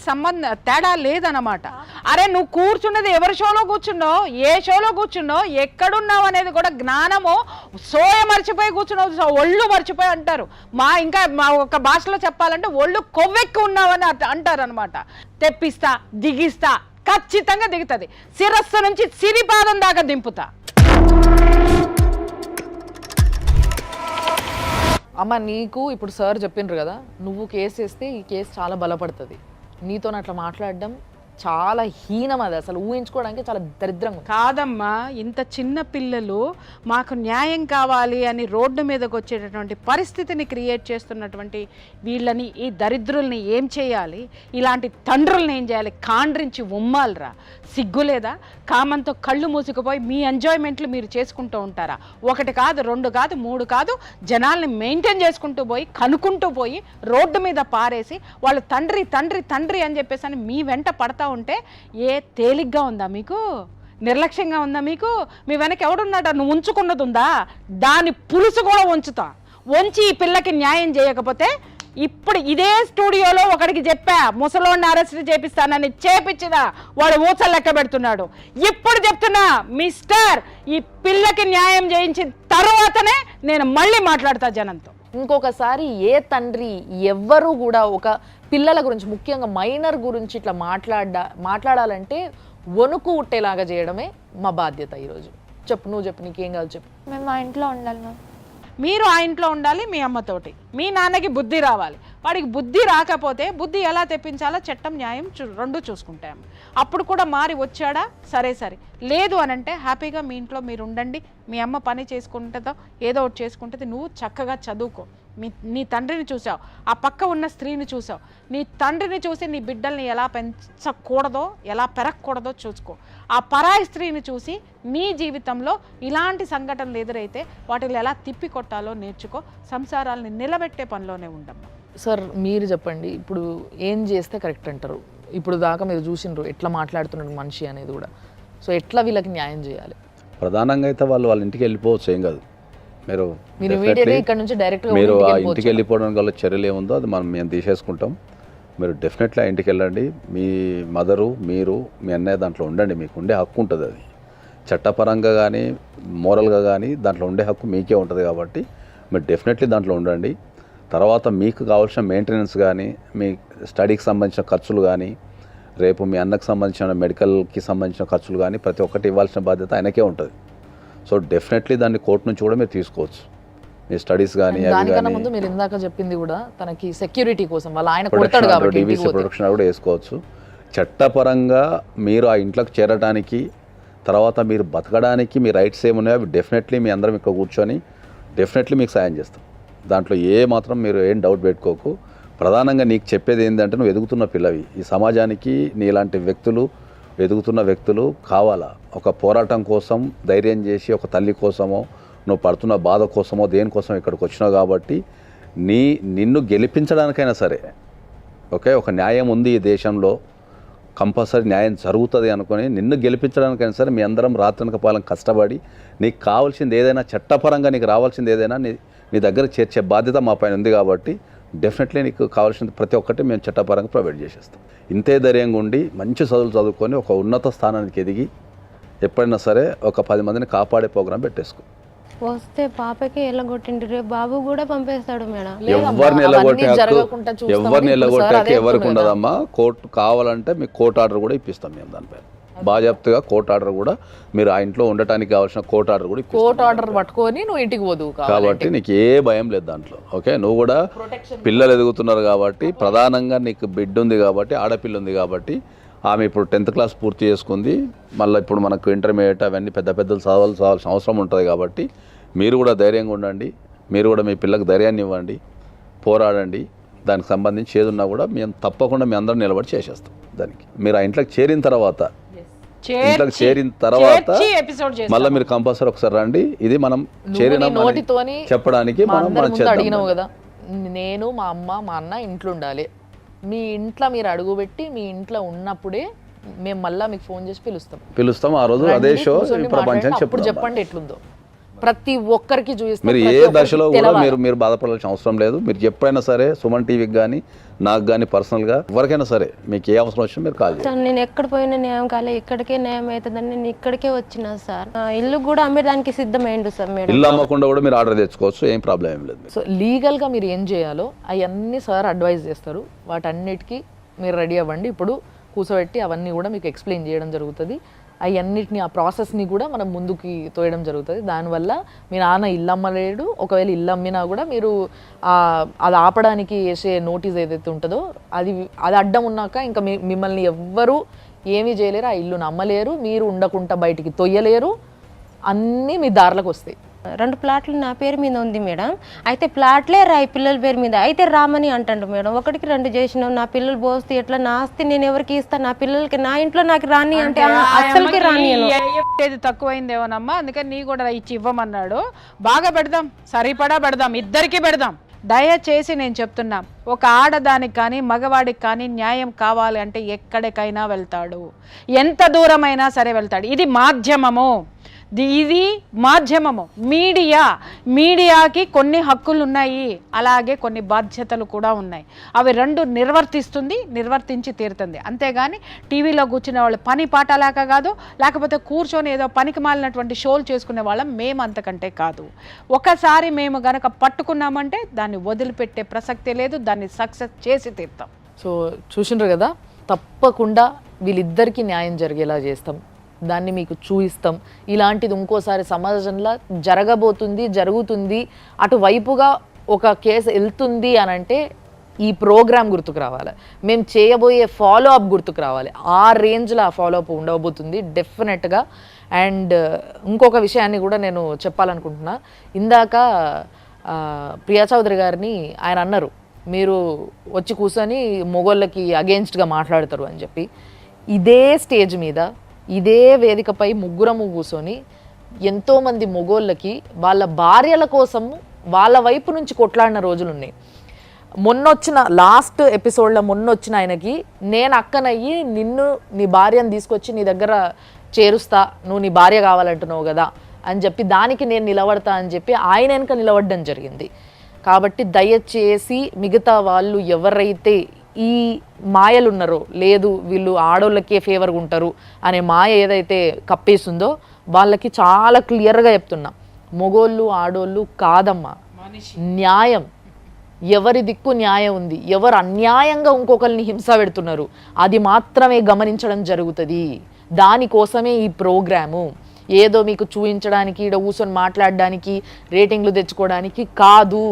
తేడా లేదన్నమాట. అరే నువ్వు కూర్చున్నది ఎవరి షోలో కూర్చున్నావు, ఏ షోలో కూర్చున్నావు, ఎక్కడున్నావు అనేది కూడా జ్ఞానము సోయ మర్చిపోయి కూర్చున్నావు, ఒళ్ళు మర్చిపోయి అంటారు. ఇంకా మా ఒక భాషలో చెప్పాలంటే ఒళ్ళు కొవ్వెక్కి ఉన్నావని అంటారు అనమాట. తెప్పిస్తా, దిగిస్తా, ఖచ్చితంగా దిగుతుంది. శిరస్సు నుంచి సిరిపాదం దాకా దింపుతా. అమ్మ నీకు ఇప్పుడు సార్ చెప్పిండ్రు కదా, నువ్వు కేసు వేస్తే ఈ కేసు చాలా బలపడుతుంది. నీతో అట్లా మాట్లాడడం చాలా హీనం. అది అసలు ఊహించుకోవడానికి చాలా దరిద్రంగా. కాదమ్మా, ఇంత చిన్న పిల్లలు మాకు న్యాయం కావాలి అని రోడ్డు మీదకి వచ్చేటటువంటి పరిస్థితిని క్రియేట్ చేస్తున్నటువంటి వీళ్ళని, ఈ దరిద్రుల్ని ఏం చేయాలి? ఇలాంటి తండ్రుల్ని ఏం చేయాలి? కాండ్రించి ఉమ్మాలరా, సిగ్గులేదా? కామంతో కళ్ళు మూసుకుపోయి మీ ఎంజాయ్మెంట్లు మీరు చేసుకుంటూ ఉంటారా? ఒకటి కాదు, రెండు కాదు, మూడు కాదు, జనాల్ని మెయింటైన్ చేసుకుంటూ పోయి, కనుక్కుంటూ పోయి రోడ్డు మీద పారేసి వాళ్ళు తండ్రి తండ్రి తండ్రి అని చెప్పేసి అని మీ వెంట పడతా ఉంటే ఏ తేలిగ్గా ఉందా మీకు? నిర్లక్ష్యంగా ఉందా మీకు? మీ వెనక ఎవడున్నాడా? నువ్వు ఉంచుకున్నది ఉందా? దాని పులుసు కూడా వంచి ఈ పిల్లకి న్యాయం చేయకపోతే, ఇప్పుడు ఇదే స్టూడియోలో ఒకడికి చెప్పా ముసలోడిని అరెస్ట్ చేపిస్తానని, చేపించినా వాడు ఊచలు లెక్క పెడుతున్నాడు. ఇప్పుడు చెప్తున్నా మిస్టర్, ఈ పిల్లకి న్యాయం చేయించిన తర్వాతనే నేను మళ్ళీ మాట్లాడతా జనంతో. ఇంకొకసారి ఏ తండ్రి ఎవ్వరూ కూడా ఒక పిల్లల గురించి, ముఖ్యంగా మైనర్ గురించి ఇట్లా మాట్లాడాలంటే వణుకు ఉట్టేలాగా చేయడమే మా బాధ్యత ఈరోజు. చెప్పు, నువ్వు చెప్పు, నీకేం కావాలి చెప్పు. మేము మా ఇంట్లో ఉండాలి మ్యామ్. మీరు ఆ ఇంట్లో ఉండాలి మీ అమ్మతోటి. మీ నాన్నకి బుద్ధి రావాలి. వాడికి బుద్ధి రాకపోతే బుద్ధి ఎలా తెప్పించాలో చట్టం న్యాయం రెండు చూసుకుంటాము. అప్పుడు కూడా మారి వచ్చాడా సరే, లేదు అనంటే హ్యాపీగా మీ ఇంట్లో మీరు ఉండండి. మీ అమ్మ పని చేసుకుంటుందో ఏదో ఒకటి చేసుకుంటుంది, నువ్వు చక్కగా చదువుకో. నీ తండ్రిని చూసావు, ఆ పక్క ఉన్న స్త్రీని చూసావు, నీ తండ్రిని చూసి నీ బిడ్డల్ని ఎలా పెంచకూడదో, ఎలా పెరగకూడదో చూసుకో. ఆ పరాయి స్త్రీని చూసి నీ జీవితంలో ఇలాంటి సంఘటనలు ఎదురైతే వాటిని ఎలా తిప్పి కొట్టాలో నేర్చుకో. సంసారాలని నిలబెట్టే పనిలోనే ఉండమ్మా. సార్ మీరు చెప్పండి, ఇప్పుడు ఏం చేస్తే కరెక్ట్ అంటారు? ఇప్పుడు దాకా మీరు చూసిండ్రు ఎట్లా మాట్లాడుతున్నాడు మనిషి అనేది కూడా. సో ఎట్లా వీళ్ళకి న్యాయం చేయాలి? ప్రధానంగా అయితే వాళ్ళ ఇంటికి వెళ్ళిపోవచ్చు, ఏం కాదు. మీరు ఇక్కడ నుంచి డైరెక్ట్గా మీరు ఆ ఇంటికి వెళ్ళిపోవడానికి వల్ల చర్యలు ఏముందో అది మేము తీసేసుకుంటాం. మీరు డెఫినెట్లీ ఆ ఇంటికి వెళ్ళండి. మీ మదరు, మీరు, మీ అన్నయ్య దాంట్లో ఉండండి. మీకు ఉండే హక్కు ఉంటుంది. అది చట్టపరంగా కానీ మోరల్గా కానీ దాంట్లో ఉండే హక్కు మీకే ఉంటుంది. కాబట్టి మీరు డెఫినెట్లీ దాంట్లో ఉండండి. తర్వాత మీకు కావాల్సిన మెయింటెనెన్స్ కానీ, మీ స్టడీకి సంబంధించిన ఖర్చులు కానీ, రేపు మీ అన్నకు సంబంధించిన మెడికల్కి సంబంధించిన ఖర్చులు కానీ ప్రతి ఒక్కటి ఇవ్వాల్సిన బాధ్యత ఆయనకే ఉంటుంది. సో డెఫినెట్లీ దాన్ని కోర్టు నుంచి కూడా మీరు తీసుకోవచ్చు. మీ స్టడీస్ కానీ దానికన్నా ముందు మీరు ఇందాక చెప్పింది కూడా తనకి సెక్యూరిటీ కోసం వాళ్ళ ఆయన కొడతాడు కాబట్టి డీవీసీ ప్రొటెక్షన్ కూడా వేసుకోవచ్చు. చట్టపరంగా మీరు ఆ ఇంట్లోకి చేరడానికి, తర్వాత మీరు బతకడానికి మీ రైట్స్ ఏమున్నాయో అవి డెఫినెట్లీ మీ అందరం ఇక్కడ కూర్చొని డెఫినెట్లీ మీకు సాయం చేస్తాం. దాంట్లో ఏ మాత్రం మీరు ఏం డౌట్ పెట్టుకోకు. ప్రధానంగా నీకు చెప్పేది ఏంటంటే, నువ్వు ఎదుగుతున్న పిల్లవి. ఈ సమాజానికి నీలాంటి వ్యక్తులు, ఎదుగుతున్న వ్యక్తులు కావాలా. ఒక పోరాటం కోసం ధైర్యం చేసి, ఒక తల్లి కోసమో, నువ్వు పడుతున్న బాధ కోసమో, దేనికోసం ఇక్కడికి వచ్చినావు. కాబట్టి నిన్ను గెలిపించడానికైనా సరే, ఓకే, ఒక న్యాయం ఉంది ఈ దేశంలో, కంపల్సరీ న్యాయం జరుగుతుంది అనుకొని నిన్ను గెలిపించడానికైనా సరే మీ అందరం రాత్రనక పాలన కష్టపడి నీకు కావాల్సింది ఏదైనా, చట్టపరంగా నీకు రావాల్సింది ఏదైనా నీ దగ్గర చేర్చే బాధ్యత మా పైన ఉంది. కాబట్టి డెఫినెట్లీ నీకు కావాల్సిన ప్రతి ఒక్కటి మేము చట్టపరంగా ప్రొవైడ్ చేసేస్తాం. ఇంతే ధైర్యంగా ఉండి మంచి చదువులు చదువుకొని ఒక ఉన్నత స్థానానికి ఎదిగి ఎప్పుడైనా సరే ఒక 10 మందిని కాపాడే ప్రోగ్రాం పెట్టేసుకో. వస్తే పాపకి ఎల్లగొట్టిండు, రేపు బాబు కూడా పంపేస్తాడు మేడం. ఎవరిని ఎల్లగొట్టే ఎవరిని ఎల్లగొట్టాక ఎవరికి ఉండదమ్మా. కోర్టు కావాలంటే మీకు కోర్టు ఆర్డర్ కూడా ఇప్పిస్తాం మేము దానిపైన. బాజాప్తగా కోర్టు ఆర్డర్ కూడా, మీరు ఆ ఇంట్లో ఉండటానికి కావాల్సిన కోర్టు ఆర్డర్ కూడా కోర్టు ఆర్డర్ పట్టుకొని నువ్వు ఇంటికి పోదు కాబట్టి నీకు ఏ భయం లేదు దాంట్లో. ఓకే, నువ్వు కూడా పిల్లలు ఎదుగుతున్నారు కాబట్టి, ప్రధానంగా నీకు బిడ్డ ఉంది కాబట్టి, ఆడపిల్ల ఉంది కాబట్టి, ఆమె ఇప్పుడు 10th క్లాస్ పూర్తి చేసుకుంది, మళ్ళీ ఇప్పుడు మనకు ఇంటర్మీడియట్ అవన్నీ పెద్ద పెద్దలు చదవాల్సిన అవసరం ఉంటుంది కాబట్టి మీరు కూడా ధైర్యంగా ఉండండి. మీరు కూడా మీ పిల్లలకు ధైర్యాన్ని ఇవ్వండి, పోరాడండి. దానికి సంబంధించి ఏదున్నా కూడా మేము తప్పకుండా మీ అందరం నిలబడి చేసేస్తాం. దానికి మీరు ఆ ఇంట్లోకి చేరిన తర్వాత మళ్ళీ మీరు కంపల్సరీ ఒకసారి రండి. ఇది మనం చేరిన చెప్పడానికి మనం అడిగినావు కదా, నేను మా అమ్మ మా అన్న ఇంట్లో ఉండాలి, మీ ఇంట్లో మీరు అడుగుపెట్టి మీ ఇంట్లో ఉన్నప్పుడే మేము మళ్ళీ మీకు ఫోన్ చేసి పిలుస్తాం. ఆ రోజు అదే షో ప్రపంచం చెప్పండి ఎట్లుందో ప్రతి ఒక్కరికి చూపిస్తాం. మీరు ఏ దశలో కూడా మీరు బాధపడాల్సిన అవసరం లేదు. మీరు ఎప్పుడైనా సరే సుమన్ టీవీకి కానీ, నాకు కానీ పర్సనల్గా ఎవరికైనా సరే మీకు ఏ అవసరం వచ్చినా మీరు కాల్ చేయండి. నేను ఎక్కడ పోయినా న్యాయం కాలే, ఇక్కడికే న్యాయం అవుతుందని నేను ఇక్కడికే వచ్చినా సార్. ఇల్లు కూడా అమ్మేదానికి సిద్ధమైండు సార్. మేడం ఇల్లు అమ్మకుండా కూడా మీరు ఆర్డర్ తెచ్చుకోవచ్చు, ఏం ప్రాబ్లం ఏం లేదు. సో లీగల్గా మీరు ఏం చేయాలో అవన్నీ సార్ అడ్వైజ్ చేస్తారు. వాటన్నిటికీ మీరు రెడీ అవ్వండి. ఇప్పుడు కూర్చోబెట్టి అవన్నీ కూడా మీకు ఎక్స్ప్లెయిన్ చేయడం జరుగుతుంది. అవన్నిటిని, ఆ ప్రాసెస్ని కూడా మనం ముందుకి తోయడం జరుగుతుంది. దానివల్ల మీ నాన్న ఇల్లు అమ్మలేడు. ఒకవేళ ఇల్లు అమ్మినా కూడా మీరు అది ఆపడానికి వేసే నోటీస్ ఏదైతే ఉంటుందో అది అడ్డం ఉన్నాక ఇంకా మిమ్మల్ని ఎవ్వరూ ఏమీ చేయలేరు. ఆ ఇల్లును అమ్మలేరు, మీరు ఉండకుండా బయటికి తొయ్యలేరు. అన్నీ మీ దారిలోకి వస్తాయి. 2 ప్లాట్లు నా పేరు మీద ఉంది మేడం. అయితే ప్లాట్లే రాయి పిల్లల పేరు మీద. అయితే రామని అంటాడు మేడం. 1కి 2 చేసినావు, నా పిల్లలు పోస్తే ఎట్లా, నా ఆస్తి నేను ఎవరికి ఇస్తాను, నా పిల్లలకి నా ఇంట్లో నాకు రాని అంటే అస్సలకి రాని. ఏది తక్కువైందేమోనమ్మా, అందుకని నీ కూడా ఇచ్చి ఇవ్వమన్నాడు. బాగా పెడదాం, సరిపడా పెడదాం, ఇద్దరికి పెడదాం. దయచేసి నేను చెప్తున్నా, ఒక ఆడదానికి కానీ మగవాడికి కానీ న్యాయం కావాలి అంటే ఎక్కడికైనా వెళ్తాడు, ఎంత దూరమైనా సరే వెళ్తాడు. ఇది మాధ్యమము, ఇది మాధ్యమము, మీడియాకి కొన్ని హక్కులు ఉన్నాయి, అలాగే కొన్ని బాధ్యతలు కూడా ఉన్నాయి. అవి 2 నిర్వర్తించి తీరుతుంది. అంతేగాని టీవీలో కూర్చునే వాళ్ళు పని పాట లేక కాదు, లేకపోతే కూర్చొని ఏదో పనికి మాలినటువంటి షోలు చేసుకునే వాళ్ళం మేము, అంతకంటే కాదు. ఒకసారి మేము గనక పట్టుకున్నామంటే దాన్ని వదిలిపెట్టే ప్రసక్తే లేదు, దాన్ని సక్సెస్ చేసి తీరుతాం. సో చూసిండ్రు కదా, తప్పకుండా వీళ్ళిద్దరికీ న్యాయం జరిగేలా చేస్తాం, దాన్ని మీకు చూపిస్తాం. ఇలాంటిది ఇంకోసారి సమాజంలో జరుగుతుంది, అటువైపుగా ఒక కేసు వెళ్తుంది అని అంటే ఈ ప్రోగ్రామ్ గుర్తుకు రావాలి, మేము చేయబోయే ఫాలో అప్ గుర్తుకు రావాలి. ఆ రేంజ్లో ఆ ఫాలో అప్ ఉండబోతుంది డెఫినెట్గా. అండ్ ఇంకొక విషయాన్ని కూడా నేను చెప్పాలనుకుంటున్నా. ఇందాక ప్రియా చౌదరి గారిని ఆయన అన్నారు, మీరు వచ్చి కూర్చొని మొగోళ్ళకి అగేన్స్ట్గా మాట్లాడతారు అని చెప్పి. ఇదే స్టేజ్ మీద, ఇదే వేదికపై ముగ్గురము కూర్చొని ఎంతోమంది మొగోళ్ళకి వాళ్ళ భార్యల కోసం వాళ్ళ వైపు నుంచి కొట్లాడిన రోజులు ఉన్నాయి. లాస్ట్ ఎపిసోడ్లో మొన్నొచ్చిన ఆయనకి నేను అక్కనయ్యి నిన్ను, నీ భార్యను తీసుకొచ్చి నీ దగ్గర చేరుస్తా, నువ్వు నీ భార్య కావాలంటున్నావు కదా అని చెప్పి దానికి నేను నిలబడతా అని చెప్పి ఆయన వెనక నిలబడడం జరిగింది. కాబట్టి దయచేసి మిగతా వాళ్ళు ఎవరైతే ఈ మాయలు ఉన్నారో, లేదు వీళ్ళు ఆడోళ్ళకే ఫేవర్గా ఉంటారు అనే మాయ ఏదైతే కప్పేసిందో వాళ్ళకి చాలా క్లియర్గా చెప్తున్నా, మొగోళ్ళు ఆడోళ్ళు కాదమ్మా, న్యాయం ఎవరి దిక్కు న్యాయం ఉంది, ఎవరు అన్యాయంగా ఇంకొకరిని హింస పెడుతున్నారు అది మాత్రమే గమనించడం జరుగుతుంది. దానికోసమే ఈ ప్రోగ్రాము. ఏదో మీకు చూపించడానికి, ఇక్కడ కూర్చొని మాట్లాడడానికి, రేటింగ్లు తెచ్చుకోవడానికి కాదు.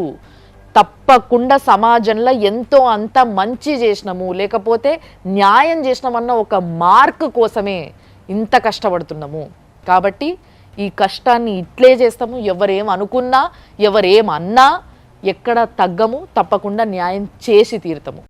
తప్పకుండా సమాజంలో ఎంతో అంత మంచి చేసినాము, లేకపోతే న్యాయం చేసినామన్న ఒక మార్క్ కోసమే ఇంత కష్టపడుతున్నాము. కాబట్టి ఈ కష్టాన్ని ఇట్లే చేస్తాము. ఎవరేం అనుకున్నా, ఎవరేం అన్నా ఎక్కడ తగ్గము, తప్పకుండా న్యాయం చేసి తీరుతాము.